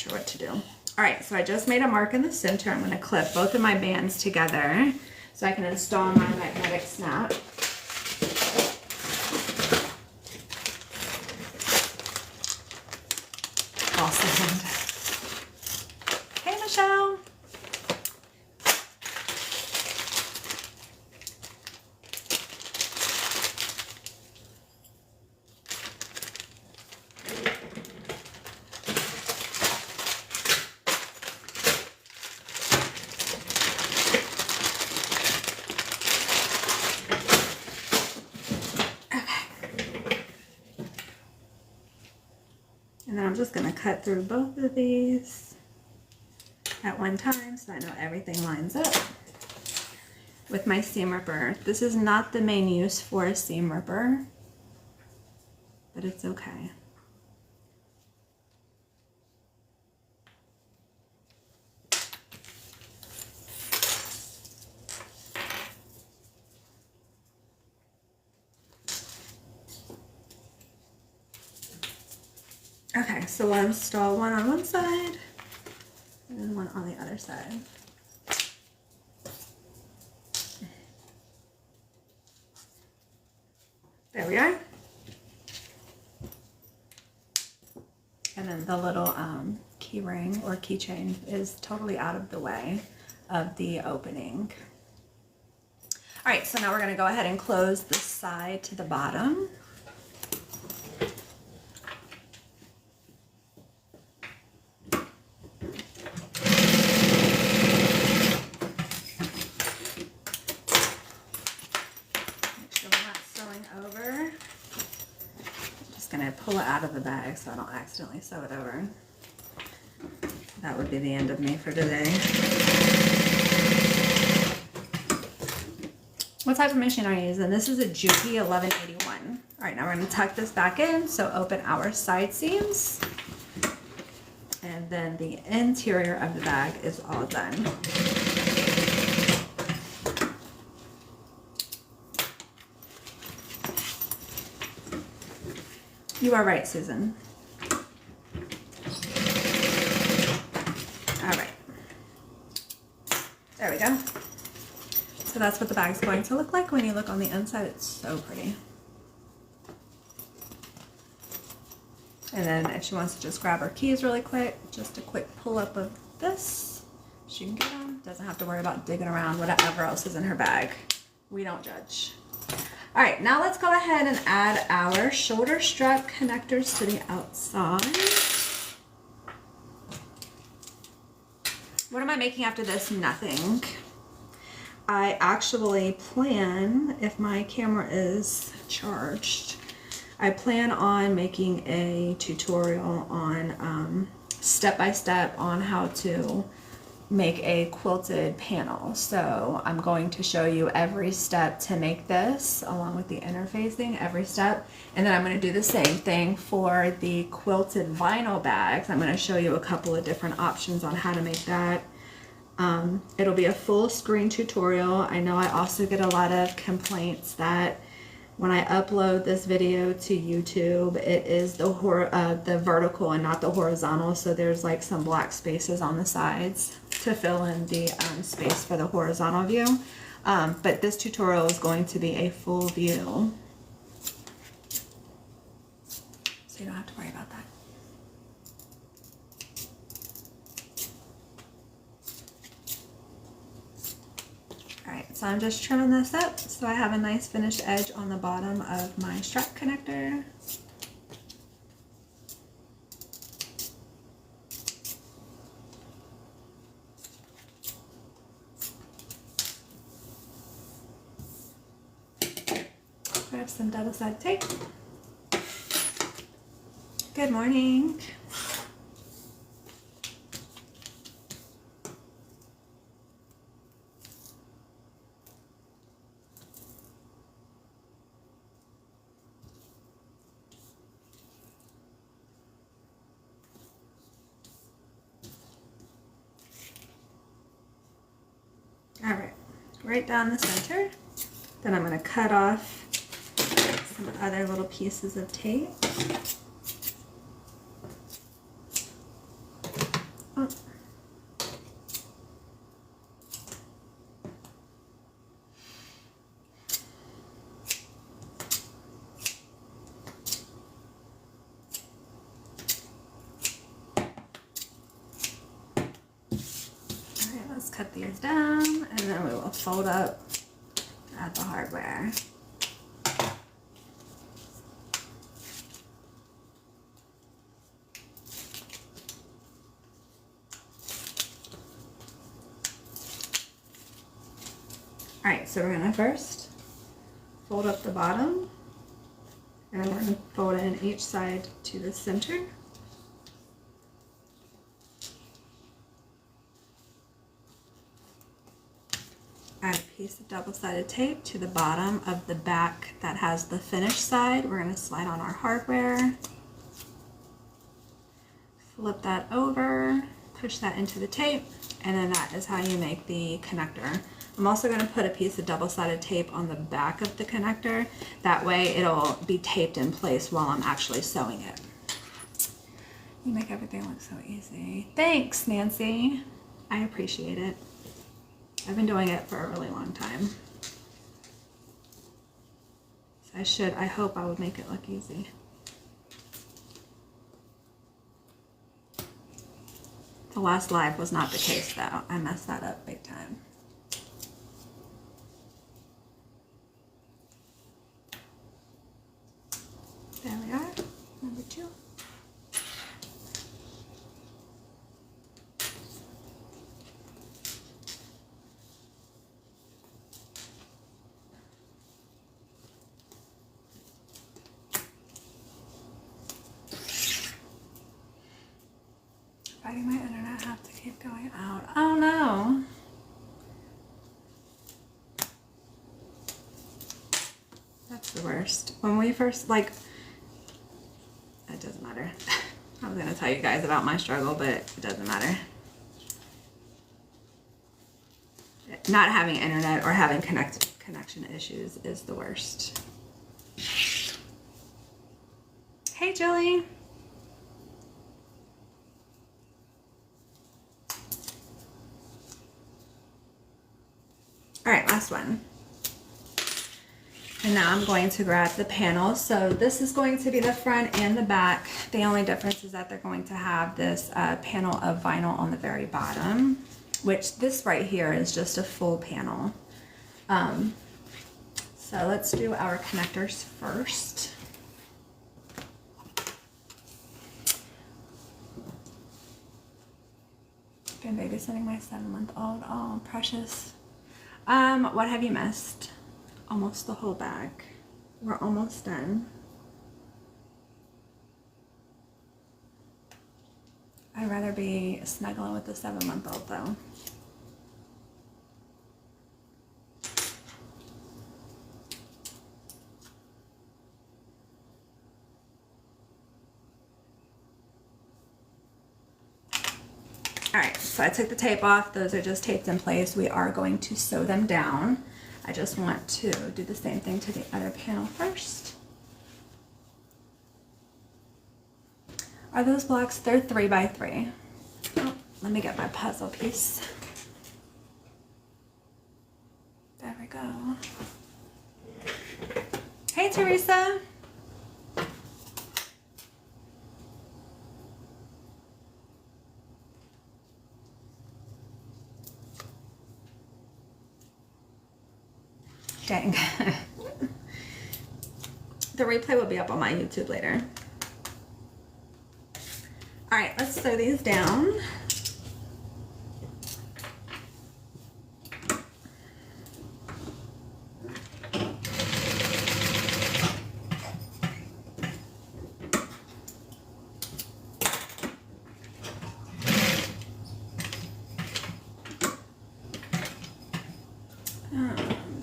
what to do. All right, so I just made a mark in the center. I'm going to clip both of my bands together so I can install my magnetic snap. Awesome. Hey, Michelle. And then I'm just going to cut through both of these at one time so I know everything lines up with my seam ripper. This is not the main use for a seam ripper, but it's okay. Okay, so we'll install one on one side and then one on the other side. There we are. And then the little key ring or keychain is totally out of the way of the opening. All right, so now we're gonna go ahead and close the side to the bottom. Pull it out of the bag so I don't accidentally sew it over. That would be the end of me for today. What type of machine are you using? This is a Juki 1181. All right, now we're going to tuck this back in. So open our side seams. And then the interior of the bag is all done. You are right, Susan. All right. There we go. So that's what the bag's going to look like when you look on the inside. It's so pretty. And then if she wants to just grab her keys really quick, just a quick pull up of this, she can get them. Doesn't have to worry about digging around whatever else is in her bag. We don't judge. All right, now let's go ahead and add our shoulder strap connectors to the outside. What am I making after this? Nothing. I actually plan, if my camera is charged, I plan on making a tutorial on step-by-step on how to make a quilted panel. So I'm going to show you every step to make this along with the interfacing, every step. And then I'm going to do the same thing for the quilted vinyl bags. I'm going to show you a couple of different options on how to make that. It'll be a full screen tutorial. I know I also get a lot of complaints that when I upload this video to YouTube, it is the vertical and not the horizontal. So there's like some black spaces on the sides to fill in the space for the horizontal view. But this tutorial is going to be a full view. So you don't have to worry about that. Alright, so I'm just trimming this up so I have a nice finished edge on the bottom of my strap connector. Grab some double-sided tape. Good morning. All right, right down the center. Then I'm going to cut off some other little pieces of tape. Oh. Let's cut these down and then we will fold up at the hardware. Alright, so we're going to first fold up the bottom and then we're going to fold in each side to the center. Add a piece of double-sided tape to the bottom of the back that has the finished side. We're going to slide on our hardware, flip that over, push that into the tape, and then that is how you make the connector. I'm also going to put a piece of double-sided tape on the back of the connector. That way it'll be taped in place while I'm actually sewing it. You make everything look so easy. Thanks, Nancy. I appreciate it. I've been doing it for a really long time. So I hope I would make it look easy. The last live was not the case though. I messed that up big time. There we are, number 2. Fighting my internet, have to keep going out. Oh no. That's the worst. When we first, like, it doesn't matter. I was gonna tell you guys about my struggle, but it doesn't matter. Not having internet or having connection issues is the worst. Hey, Julie. All right, last one. And now I'm going to grab the panels. So this is going to be the front and the back. The only difference is that they're going to have this panel of vinyl on the very bottom, which this right here is just a full panel. So let's do our connectors first. Been babysitting my 7-month-old. Oh, precious. What have you missed? Almost the whole bag. We're almost done. I'd rather be snuggling with the 7-month-old though. All right, so I took the tape off. Those are just taped in place. We are going to sew them down. I just want to do the same thing to the other panel first. Are those blocks? They're 3 by 3. Oh, let me get my puzzle piece. There we go. Hey, Teresa. Dang. The replay will be up on my YouTube later. All right, let's sew these down.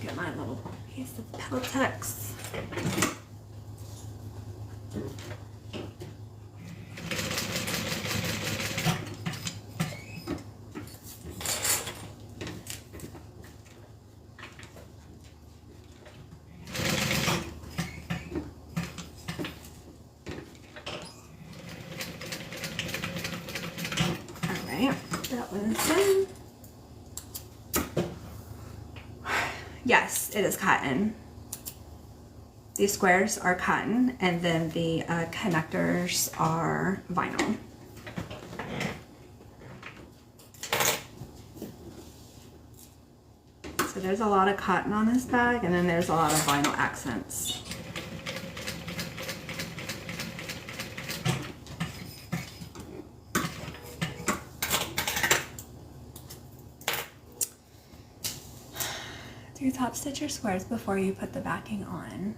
Get my little piece of Peltex. That one's in. Yes, it is cotton. These squares are cotton, and then the connectors are vinyl. So there's a lot of cotton on this bag, and then there's a lot of vinyl accents. Do you top stitch your squares before you put the backing on?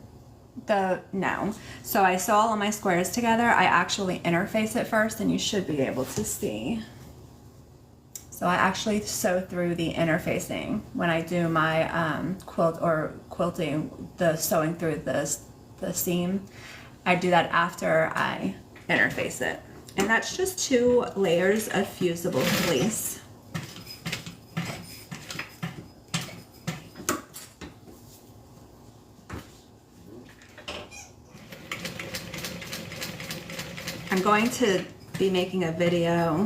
No. So I sew all of my squares together. I actually interface it first, and you should be able to see. So I actually sew through the interfacing when I do my quilting, the sewing through the seam. I do that after I interface it. And that's just 2 layers of fusible fleece. I'm going to be making a video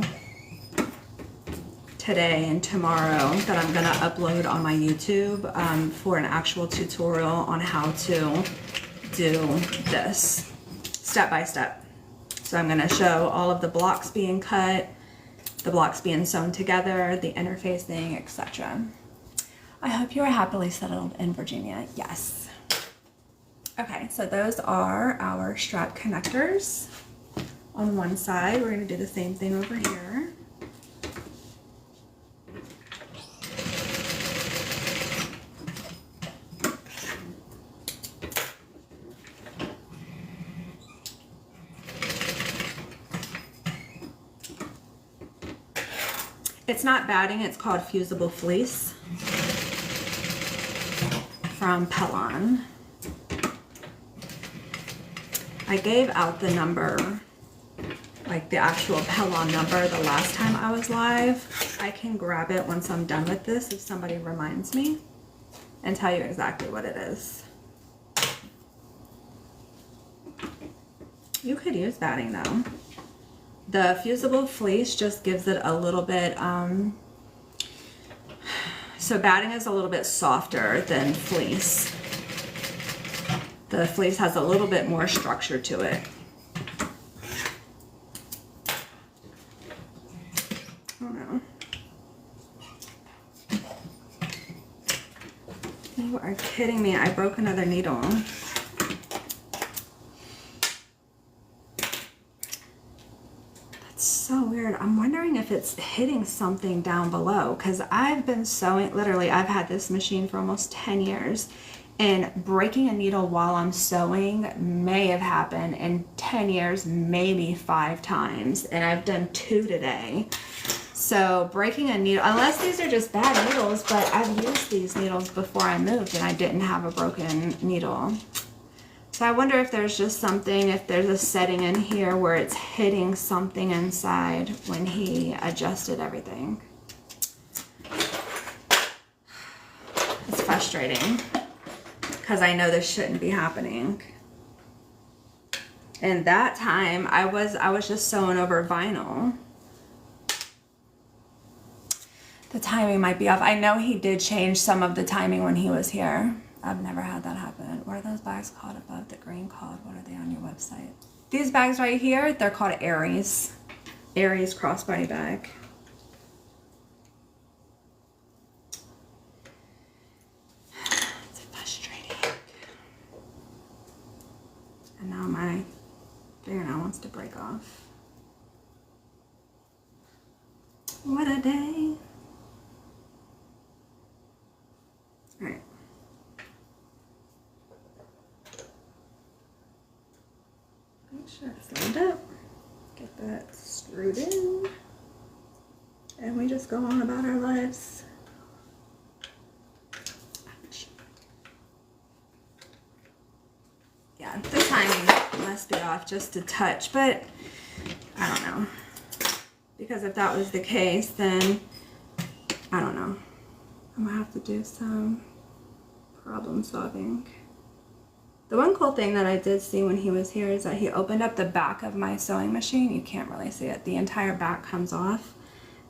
today and tomorrow that I'm gonna upload on my YouTube for an actual tutorial on how to do this step by step. So I'm gonna show all of the blocks being cut, the blocks being sewn together, the interfacing, etc. I hope you are happily settled in Virginia. Yes. Okay, so those are our strap connectors on one side. We're gonna do the same thing over here. It's not batting, it's called fusible fleece from Pellon. I gave out the number, like the actual Pellon number, the last time I was live. I can grab it once I'm done with this if somebody reminds me and tell you exactly what it is. You could use batting though. The fusible fleece just gives it a little bit, so batting is a little bit softer than fleece. The fleece has a little bit more structure to it. I don't know. You are kidding me, I broke another needle. So weird. I'm wondering if it's hitting something down below, because I've been sewing, literally I've had this machine for almost 10 years, and breaking a needle while I'm sewing may have happened in 10 years, maybe 5 times, and I've done 2 today. So breaking a needle, unless these are just bad needles, but I've used these needles before I moved and I didn't have a broken needle. So I wonder if there's just something, if there's a setting in here where it's hitting something inside when he adjusted everything. It's frustrating because I know this shouldn't be happening. And that time I was just sewing over vinyl. The timing might be off. I know he did change some of the timing when he was here. I've never had that happen. What are those bags called above the green called? What are they on your website? These bags right here, they're called Aries. Aries crossbody bag. It's frustrating. And now my fingernail wants to break off. What a day. All right. Make sure it's lined up. Get that screwed in. And we just go on about our lives. Yeah, the timing must be off just a touch, but I don't know. Because if that was the case, then I don't know. I'm gonna have to do some problem solving. The one cool thing that I did see when he was here is that he opened up the back of my sewing machine. You can't really see it. The entire back comes off.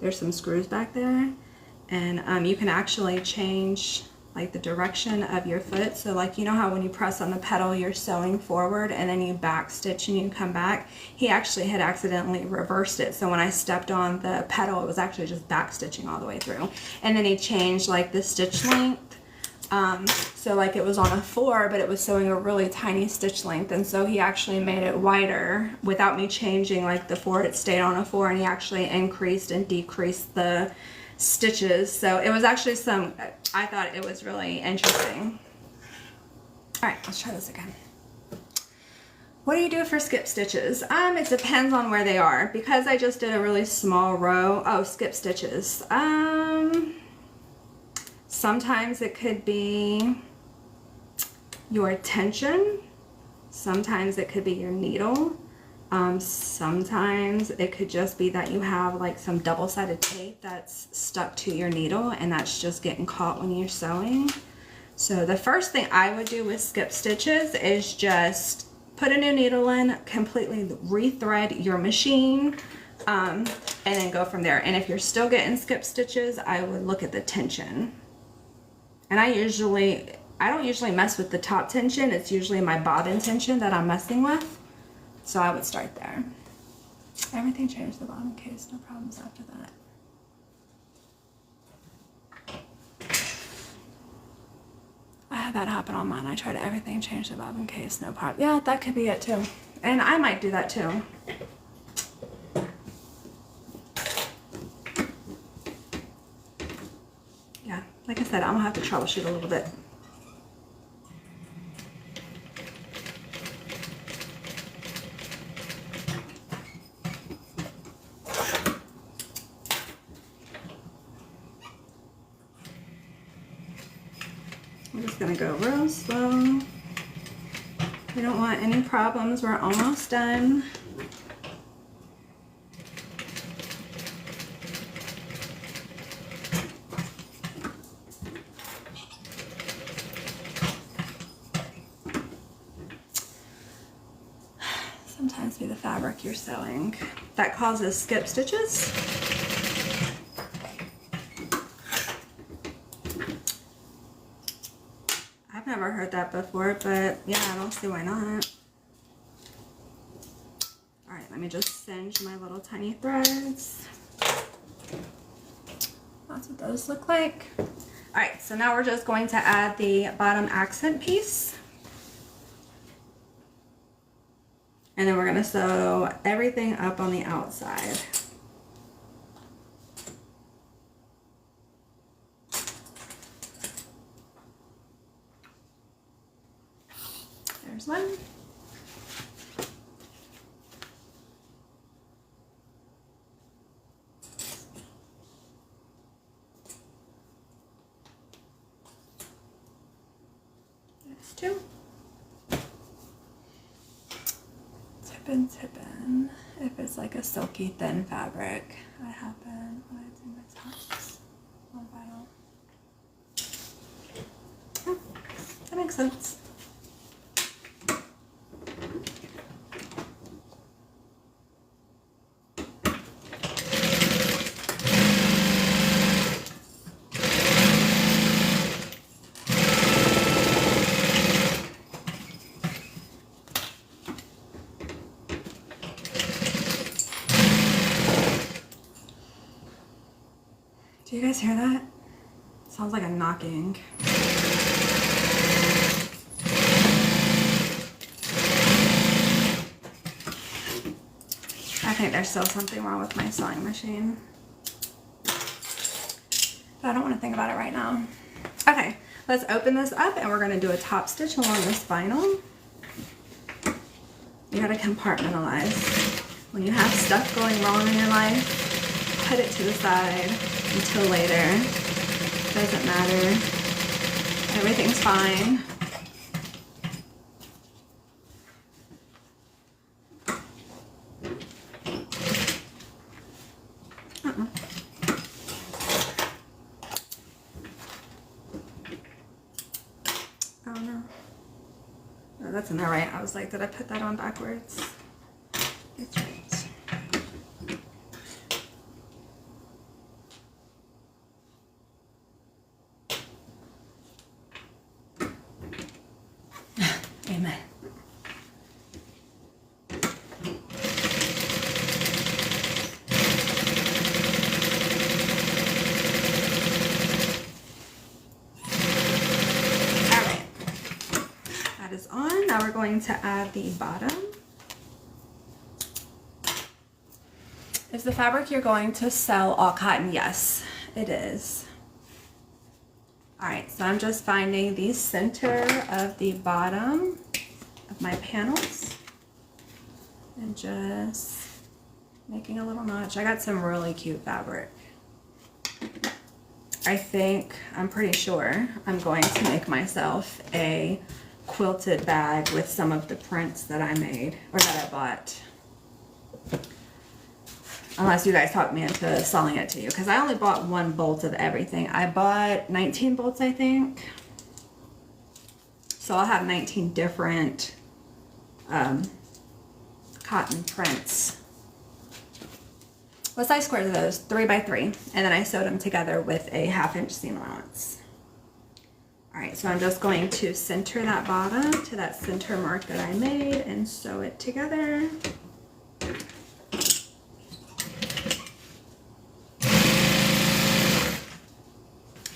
There's some screws back there. And you can actually change like the direction of your foot. So like, you know how when you press on the pedal, you're sewing forward and then you back stitch and you come back? He actually had accidentally reversed it. So when I stepped on the pedal, it was actually just back stitching all the way through. And then he changed like the stitch length. So like it was on a 4, but it was sewing a really tiny stitch length, and so he actually made it wider without me changing like the 4. It stayed on a 4, and he actually increased and decreased the stitches. So it was actually I thought it was really interesting. All right, let's try this again. What do you do for skip stitches? It depends on where they are. Because I just did a really small row. Oh, skip stitches. Sometimes it could be your tension. Sometimes it could be your needle. Sometimes it could just be that you have like some double-sided tape that's stuck to your needle and that's just getting caught when you're sewing. So the first thing I would do with skip stitches is just put a new needle in, completely rethread your machine, and then go from there. And if you're still getting skip stitches, I would look at the tension. And I don't usually mess with the top tension. It's usually my bobbin tension that I'm messing with. So I would start there. Everything changed the bottom case, no problems after that. I had that happen on mine. I tried everything, changed the bobbin case, no problem. Yeah, that could be it too. And I might do that too. Yeah, like I said, I'm gonna have to troubleshoot a little bit. I'm just gonna go real slow. We don't want any problems. We're almost done. Sometimes be the fabric you're sewing that causes skip stitches. I've never heard that before, but yeah, I don't see why not. All right, let me just singe my little tiny threads. That's what those look like. All right, so now we're just going to add the bottom accent piece. And then we're gonna sew everything up on the outside. There's one. There's two. Tip-in. If it's like a silky thin fabric, I happen when I do my tops on vinyl. Oh, that makes sense. Do you guys hear that? Sounds like a knocking. I think there's still something wrong with my sewing machine. But I don't want to think about it right now. Okay, let's open this up and we're going to do a top stitch along this vinyl. You gotta compartmentalize. When you have stuff going wrong in your life, put it to the side until later. Doesn't matter. Everything's fine. Oh no. No, that's not right. I was like, did I put that on backwards? It's right. Amen. Is on. Now we're going to add the bottom. Is the fabric you're going to sew all cotton? Yes, it is. Alright, so I'm just finding the center of the bottom of my panels and just making a little notch. I got some really cute fabric. I'm pretty sure I'm going to make myself a quilted bag with some of the prints that I made or that I bought, unless you guys talk me into selling it to you, because I only bought one bolt of everything. I bought 19 bolts, I think, so I'll have 19 different cotton prints. What size squares are those? 3 by 3. And then I sewed them together with a 1/2 inch seam allowance. All right, so I'm just going to center that bottom to that center mark that I made and sew it together.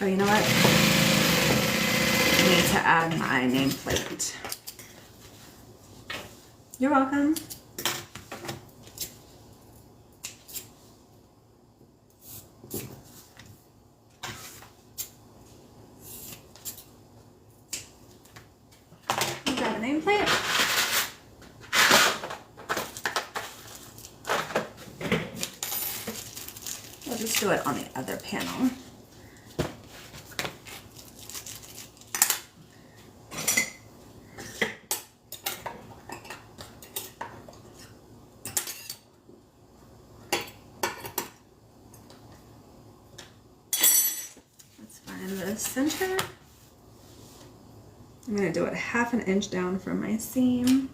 Oh, you know what? I need to add my nameplate. You're welcome. Grab a nameplate. We'll just do it on the other panel. The center. I'm going to do it 1/2 inch down from my seam.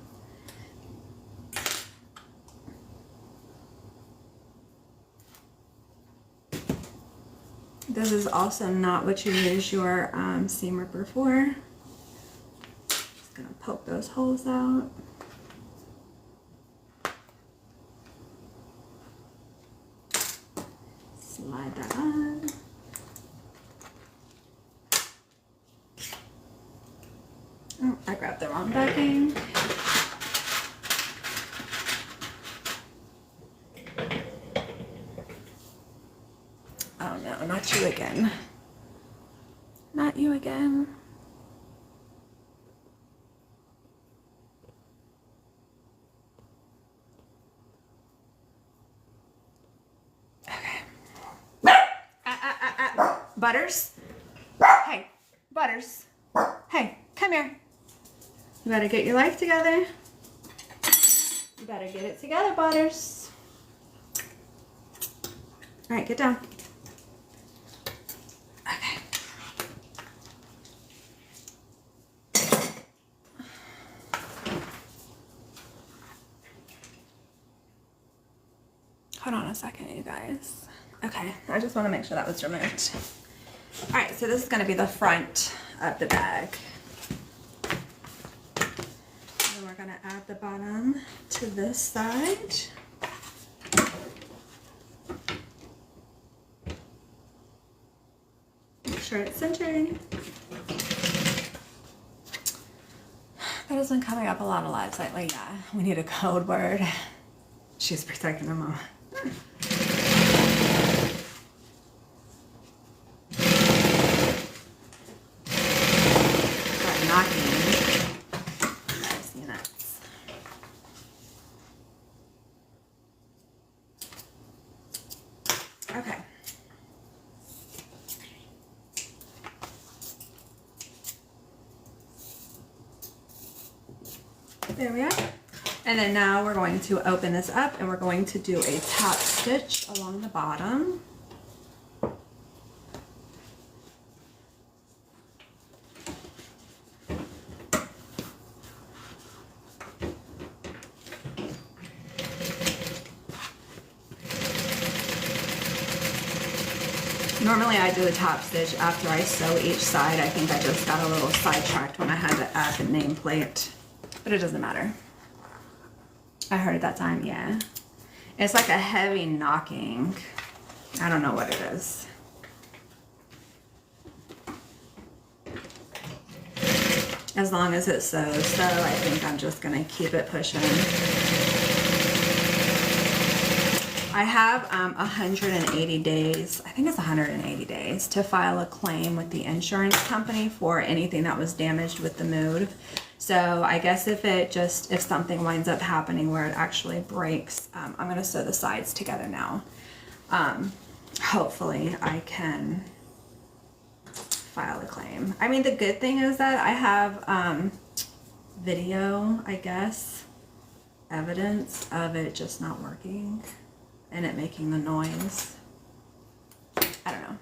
This is also not what you use your seam ripper for. Just going to poke those holes out. Slide that on. Oh, I grabbed the wrong backing. Oh no, not you again. Not you again. Okay. Butters? Hey, Butters. Hey, come here. You better get your life together. You better get it together, Butters. All right, get down. Okay. Hold on a second, you guys. Okay, I just want to make sure that was removed. All right, so this is going to be the front of the bag. Then we're going to add the bottom to this side. Make sure it's centered. That has been coming up a lot of lives lately. Yeah, we need a code word. She's protecting her mom. Okay. There we are. And then now we're going to open this up and we're going to do a top stitch along the bottom. Normally I do a top stitch after I sew each side. I think I just got a little sidetracked when I had to add the nameplate, but it doesn't matter. I heard it that time, yeah. It's like a heavy knocking. I don't know what it is. As long as it sews, so I think I'm just gonna keep it pushing. I have 180 days, I think it's 180 days, to file a claim with the insurance company for anything that was damaged with the move. So I guess if something winds up happening where it actually breaks, I'm gonna sew the sides together now. Hopefully I can file a claim. I mean, the good thing is that I have video, I guess, evidence of it just not working and it making the noise. I don't know.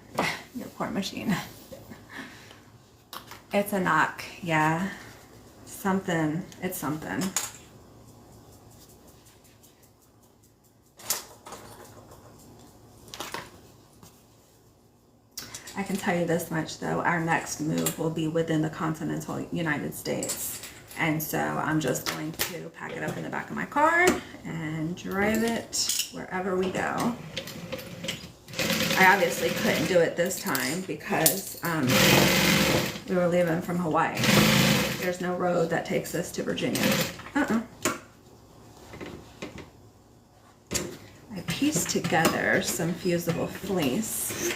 Your poor machine. It's a knock, yeah. Something. It's something. I can tell you this much though, our next move will be within the continental United States. And so I'm just going to pack it up in the back of my car and drive it wherever we go. I obviously couldn't do it this time because we were leaving from Hawaii. There's no road that takes us to Virginia. I pieced together some fusible fleece.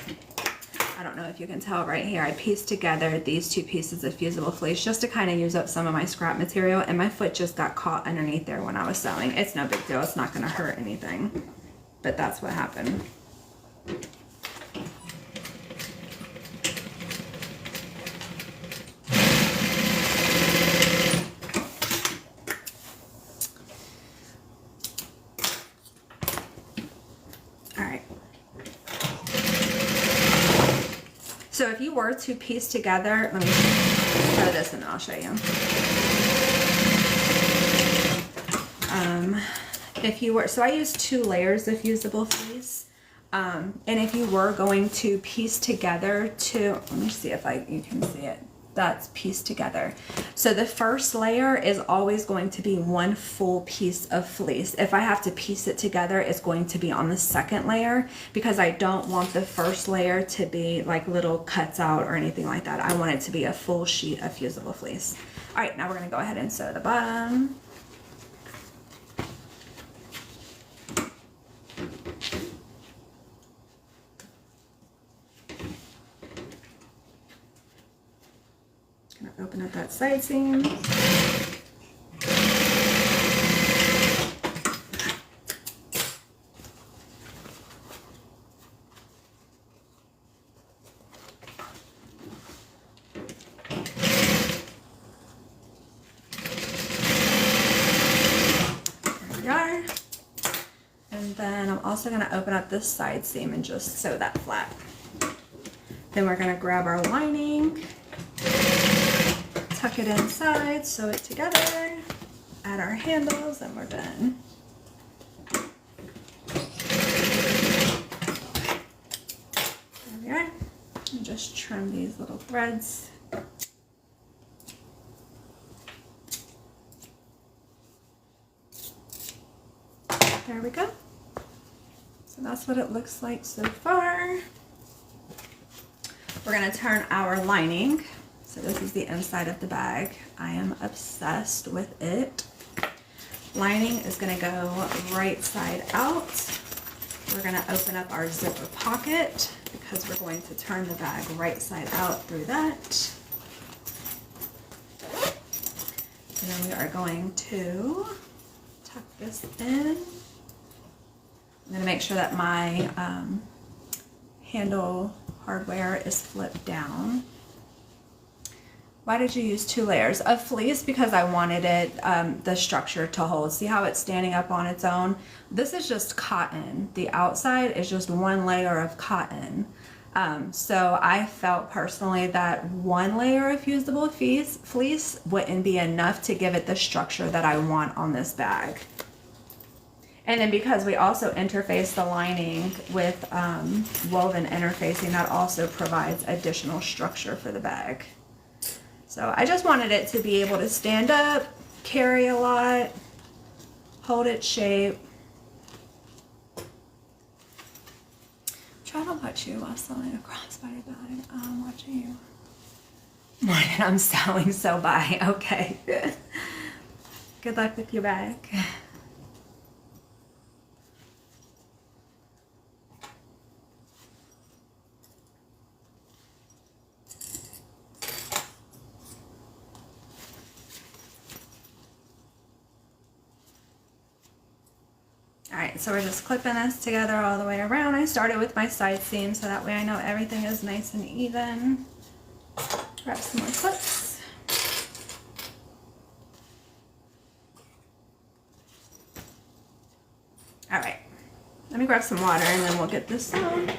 I don't know if you can tell right here. I pieced together these two pieces of fusible fleece just to kind of use up some of my scrap material, and my foot just got caught underneath there when I was sewing. It's no big deal. It's not going to hurt anything, but that's what happened. So if you were to piece together, let me throw this and then I'll show you. If you were, so I use 2 layers of fusible fleece. And if you were going to piece together let me see if you can see it. That's pieced together. So the first layer is always going to be one full piece of fleece. If I have to piece it together, it's going to be on the second layer because I don't want the first layer to be like little cuts out or anything like that. I want it to be a full sheet of fusible fleece. All right, now we're gonna go ahead and sew the bottom. Open up that side seam. There we are. And then I'm also going to open up this side seam and just sew that flat. Then we're going to grab our lining, tuck it inside, sew it together, add our handles, and we're done. There we are. And just trim these little threads. There we go. So that's what it looks like so far. We're going to turn our lining. So this is the inside of the bag. I am obsessed with it. Lining is going to go right side out. We're going to open up our zipper pocket because we're going to turn the bag right side out through that. And then we are going to tuck this in. I'm going to make sure that my handle hardware is flipped down. Why did you use 2 layers of fleece? Because I wanted it, the structure to hold. See how it's standing up on its own? This is just cotton. The outside is just 1 layer of cotton. So I felt personally that 1 layer of fusible fleece wouldn't be enough to give it the structure that I want on this bag. And then because we also interface the lining with woven interfacing, that also provides additional structure for the bag. So I just wanted it to be able to stand up, carry a lot, hold its shape. Try to watch you while sewing a crossbody bag. I'm watching you. Morning, I'm sewing, so bye. Okay. Good luck with your bag. Alright, so we're just clipping this together all the way around. I started with my side seam so that way I know everything is nice and even. Grab some more clips. Alright, let me grab some water and then we'll get this sewn.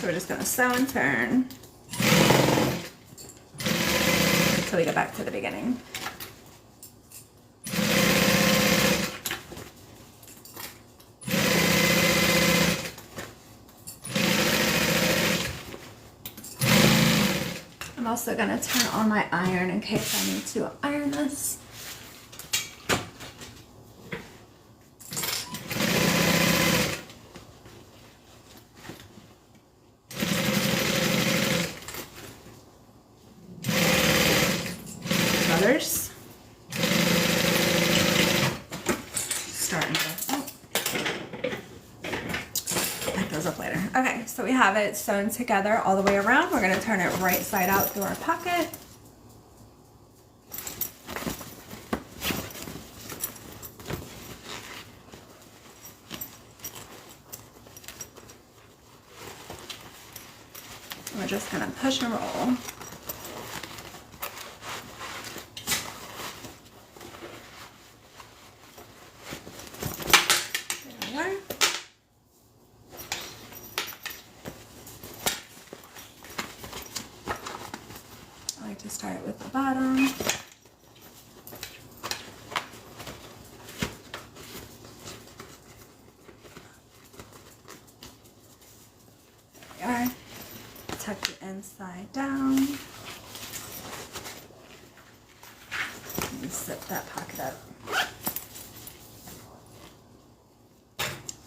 So we're just gonna sew and turn until we get back to the beginning. I'm also gonna turn on my iron in case I need to iron this. Others. Starting to, pick those up later. Okay, so we have it sewn together all the way around. We're gonna turn it right side out through our pocket. We're just gonna push and roll. I like to start with the bottom. There we are. Tuck the inside down. And zip that pocket up.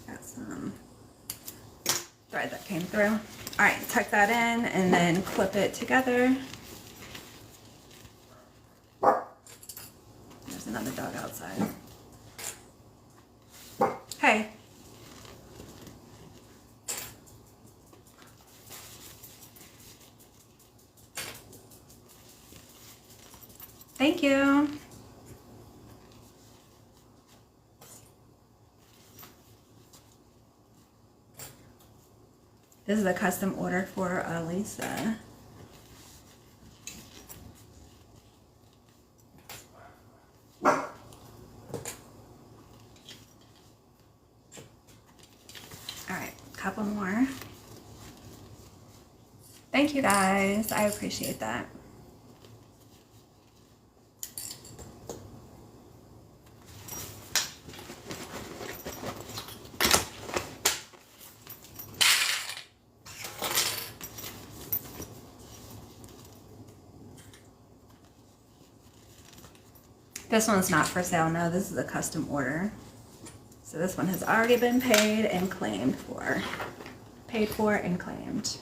Got some thread that came through. All right, tuck that in and then clip it together. There's another dog outside. Hey. Thank you. This is a custom order for Lisa. All right, couple more. Thank you guys, I appreciate that. This one's not for sale, no, this is a custom order. So this one has already been paid and claimed for. Paid for and claimed.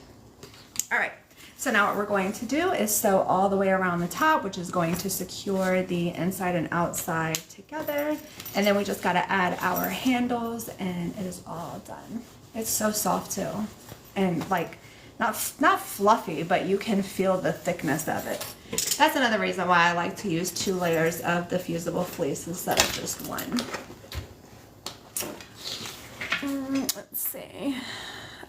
All right, so now what we're going to do is sew all the way around the top, which is going to secure the inside and outside together. And then we just gotta add our handles and it is all done. It's so soft too. And like, not fluffy, but you can feel the thickness of it. That's another reason why I like to use 2 layers of the fusible fleece instead of just one. Let's see.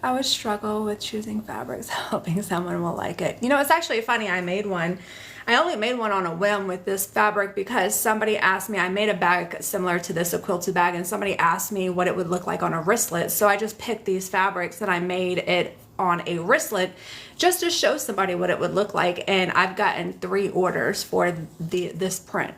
I would struggle with choosing fabrics, hoping someone will like it. You know, it's actually funny, I made one. I only made one on a whim with this fabric because somebody asked me, I made a bag similar to this, a quilted bag, and somebody asked me what it would look like on a wristlet. So I just picked these fabrics and I made it on a wristlet just to show somebody what it would look like, and I've gotten 3 orders for this print.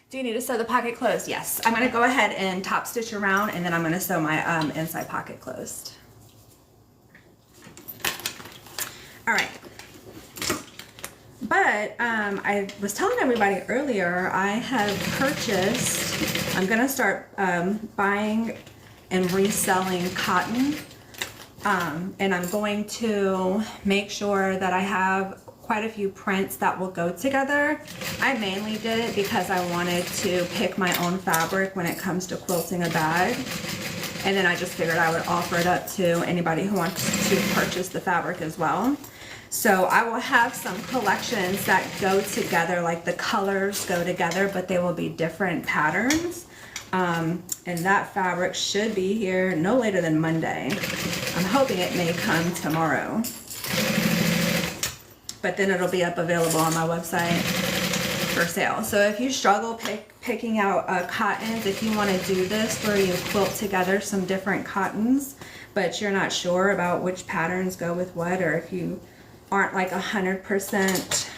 Do you need to sew the pocket closed? Yes. I'm going to go ahead and top stitch around and then I'm going to sew my inside pocket closed. All right. But I was telling everybody earlier, I have purchased, I'm going to start buying and reselling cotton, and I'm going to make sure that I have quite a few prints that will go together. I mainly did it because I wanted to pick my own fabric when it comes to quilting a bag, and then I just figured I would offer it up to anybody who wants to purchase the fabric as well. So I will have some collections that go together, like the colors go together, but they will be different patterns. And that fabric should be here no later than Monday. I'm hoping it may come tomorrow, but then it'll be up available on my website. for sale. So if you struggle picking out cottons, if you want to do this where you quilt together some different cottons, but you're not sure about which patterns go with what, or if you aren't like 100%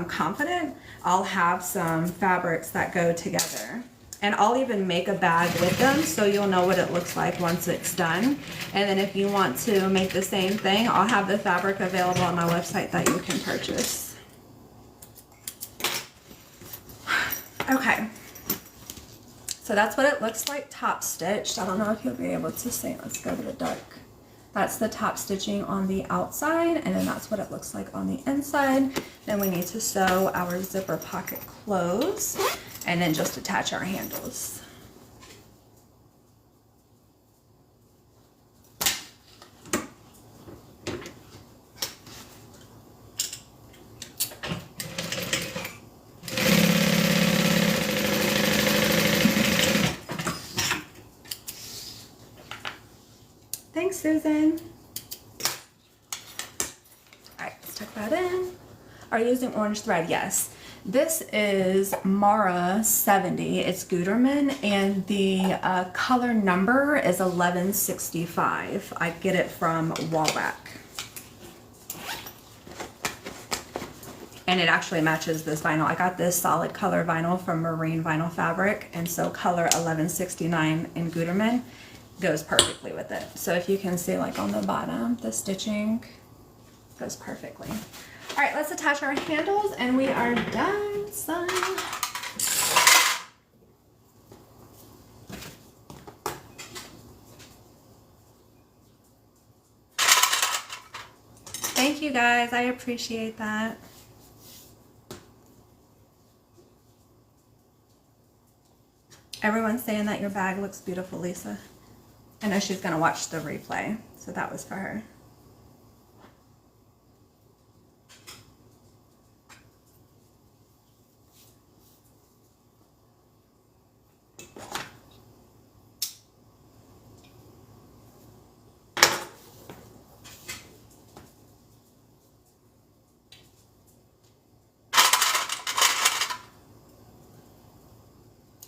confident, I'll have some fabrics that go together. And I'll even make a bag with them so you'll know what it looks like once it's done. And then if you want to make the same thing, I'll have the fabric available on my website that you can purchase. Okay. So that's what it looks like top stitched. I don't know if you'll be able to see. Let's go to the dark. That's the top stitching on the outside, and then that's what it looks like on the inside. Then we need to sew our zipper pocket closed, and then just attach our handles. Thanks, Susan. All right, let's tuck that in. Are you using orange thread? Yes. This is Mara 70. It's Gutermann, and the color number is 1165. I get it from Wallback. And it actually matches this vinyl. I got this solid color vinyl from Marine Vinyl Fabric, and so color 1169 in Gutermann goes perfectly with it. So if you can see, like on the bottom, the stitching goes perfectly. All right, let's attach our handles and we are done, son. Thank you guys, I appreciate that. Everyone's saying that your bag looks beautiful, Lisa. I know she's gonna watch the replay, so that was for her.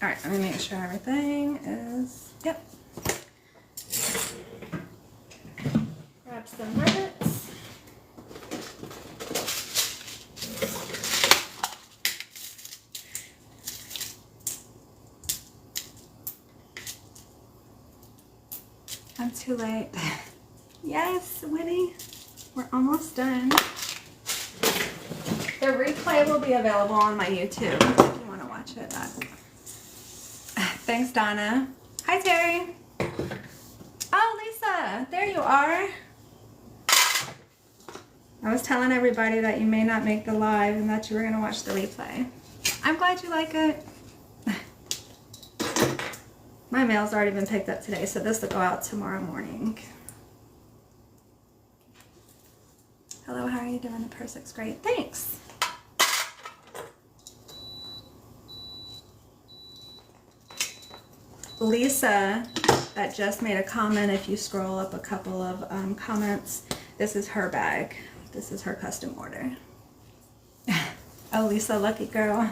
All right, let me make sure everything is, yep. Grab some rivets. I'm too late. Yes, Winnie, we're almost done. The replay will be available on my YouTube if you want to watch it. Thanks, Donna. Hi, Terry. Oh, Lisa, there you are. I was telling everybody that you may not make the live and that you were going to watch the replay. I'm glad you like it. My mail's already been picked up today, so this will go out tomorrow morning. Hello, how are you doing? The purse looks great. Thanks. Lisa, that just made a comment, if you scroll up a couple of comments, this is her bag. This is her custom order. Oh, Lisa, lucky girl.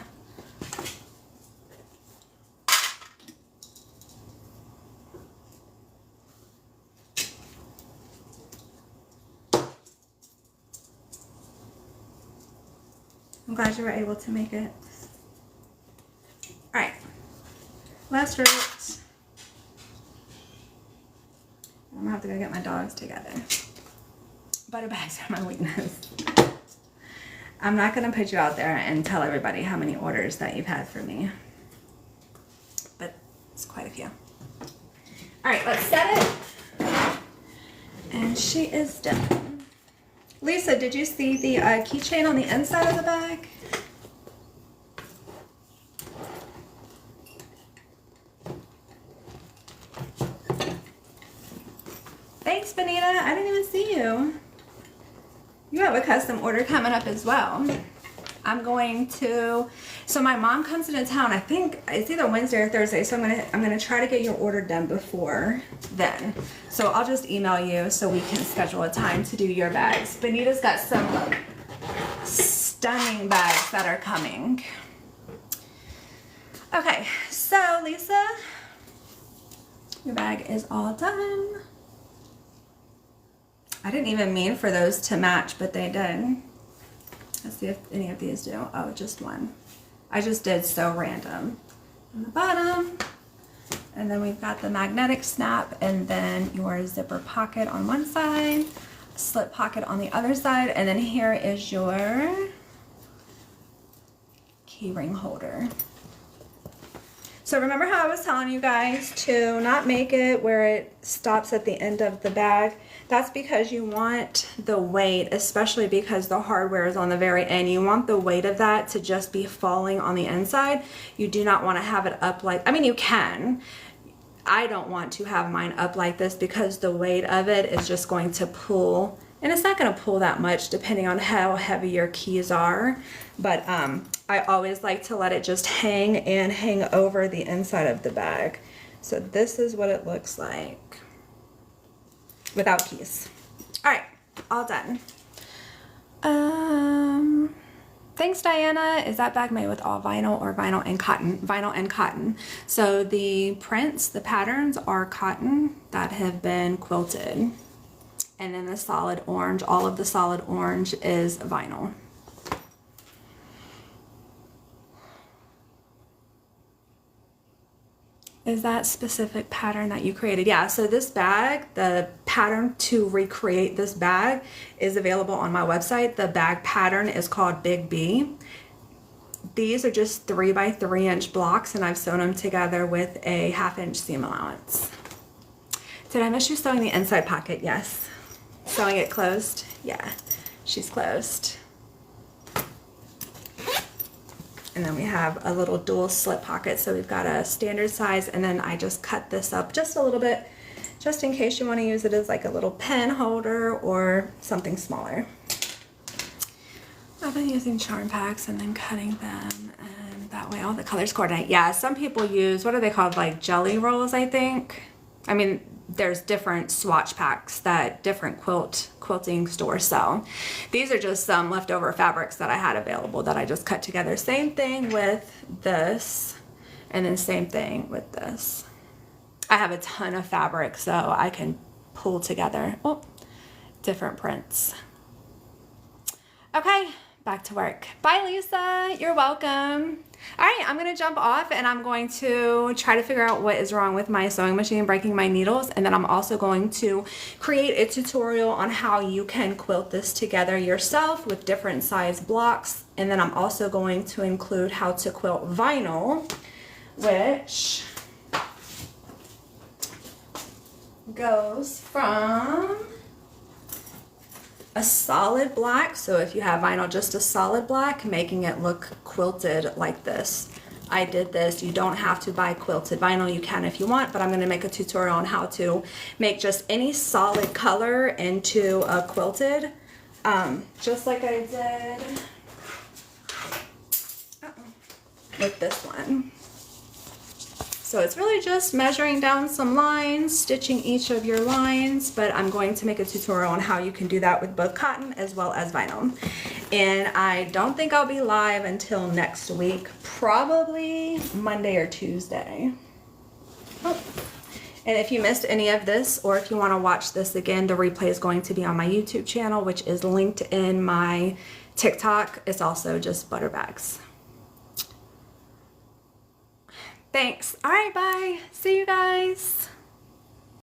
I'm glad you were able to make it. All right, last route. I'm gonna have to go get my dogs together. Butter bags are my weakness. I'm not gonna put you out there and tell everybody how many orders that you've had for me, but it's quite a few. All right, let's set it. And she is done. Lisa, did you see the keychain on the inside of the bag? Thanks, Benita. I didn't even see you. You have a custom order coming up as well. I'm going to, so my mom comes into town, I think it's either Wednesday or Thursday, so I'm gonna try to get your order done before then. So I'll just email you so we can schedule a time to do your bags. Benita's got some stunning bags that are coming. Okay, so Lisa, your bag is all done. I didn't even mean for those to match, but they did. Let's see if any of these do. Oh, just one. I just did so random. On the bottom. And then we've got the magnetic snap, and then your zipper pocket on one side, slip pocket on the other side, and then here is your key ring holder. So remember how I was telling you guys to not make it where it stops at the end of the bag? That's because you want the weight, especially because the hardware is on the very end, you want the weight of that to just be falling on the inside. You do not want to have it up like, I mean, you can. I don't want to have mine up like this because the weight of it is just going to pull, and it's not going to pull that much depending on how heavy your keys are. But I always like to let it just hang and hang over the inside of the bag. So this is what it looks like without keys. All right, all done. Thanks, Diana. Is that bag made with all vinyl or vinyl and cotton? Vinyl and cotton. So the prints, the patterns are cotton that have been quilted. And then the solid orange, all of the solid orange is vinyl. Is that specific pattern that you created? Yeah, so this bag, the pattern to recreate this bag is available on my website. The bag pattern is called Big B. These are just 3 by 3 inch blocks, and I've sewn them together with a 1/2 inch seam allowance. Did I miss you sewing the inside pocket? Yes. Sewing it closed? Yeah, she's closed. And then we have a little dual slip pocket. So we've got a standard size, and then I just cut this up just a little bit, just in case you want to use it as like a little pen holder or something smaller. I've been using charm packs and then cutting them, and that way all the colors coordinate. Yeah, some people use, what are they called? Like jelly rolls, I think. I mean, there's different swatch packs that different quilting stores sell. These are just some leftover fabrics that I had available that I just cut together. Same thing with this, and then same thing with this. I have a ton of fabric, so I can pull together different prints. Okay, back to work. Bye, Lisa. You're welcome. All right, I'm gonna jump off and I'm going to try to figure out what is wrong with my sewing machine breaking my needles, and then I'm also going to create a tutorial on how you can quilt this together yourself with different size blocks. And then I'm also going to include how to quilt vinyl, which goes from a solid black, so if you have vinyl, just a solid black, making it look quilted like this. I did this. You don't have to buy quilted vinyl. You can if you want, but I'm going to make a tutorial on how to make just any solid color into a quilted, just like I did with this one. So it's really just measuring down some lines, stitching each of your lines, but I'm going to make a tutorial on how you can do that with both cotton as well as vinyl. And I don't think I'll be live until next week, probably Monday or Tuesday. Oh. And if you missed any of this, or if you want to watch this again, the replay is going to be on my YouTube channel, which is linked in my TikTok. It's also just butter bags. Thanks. All right, bye. See you guys.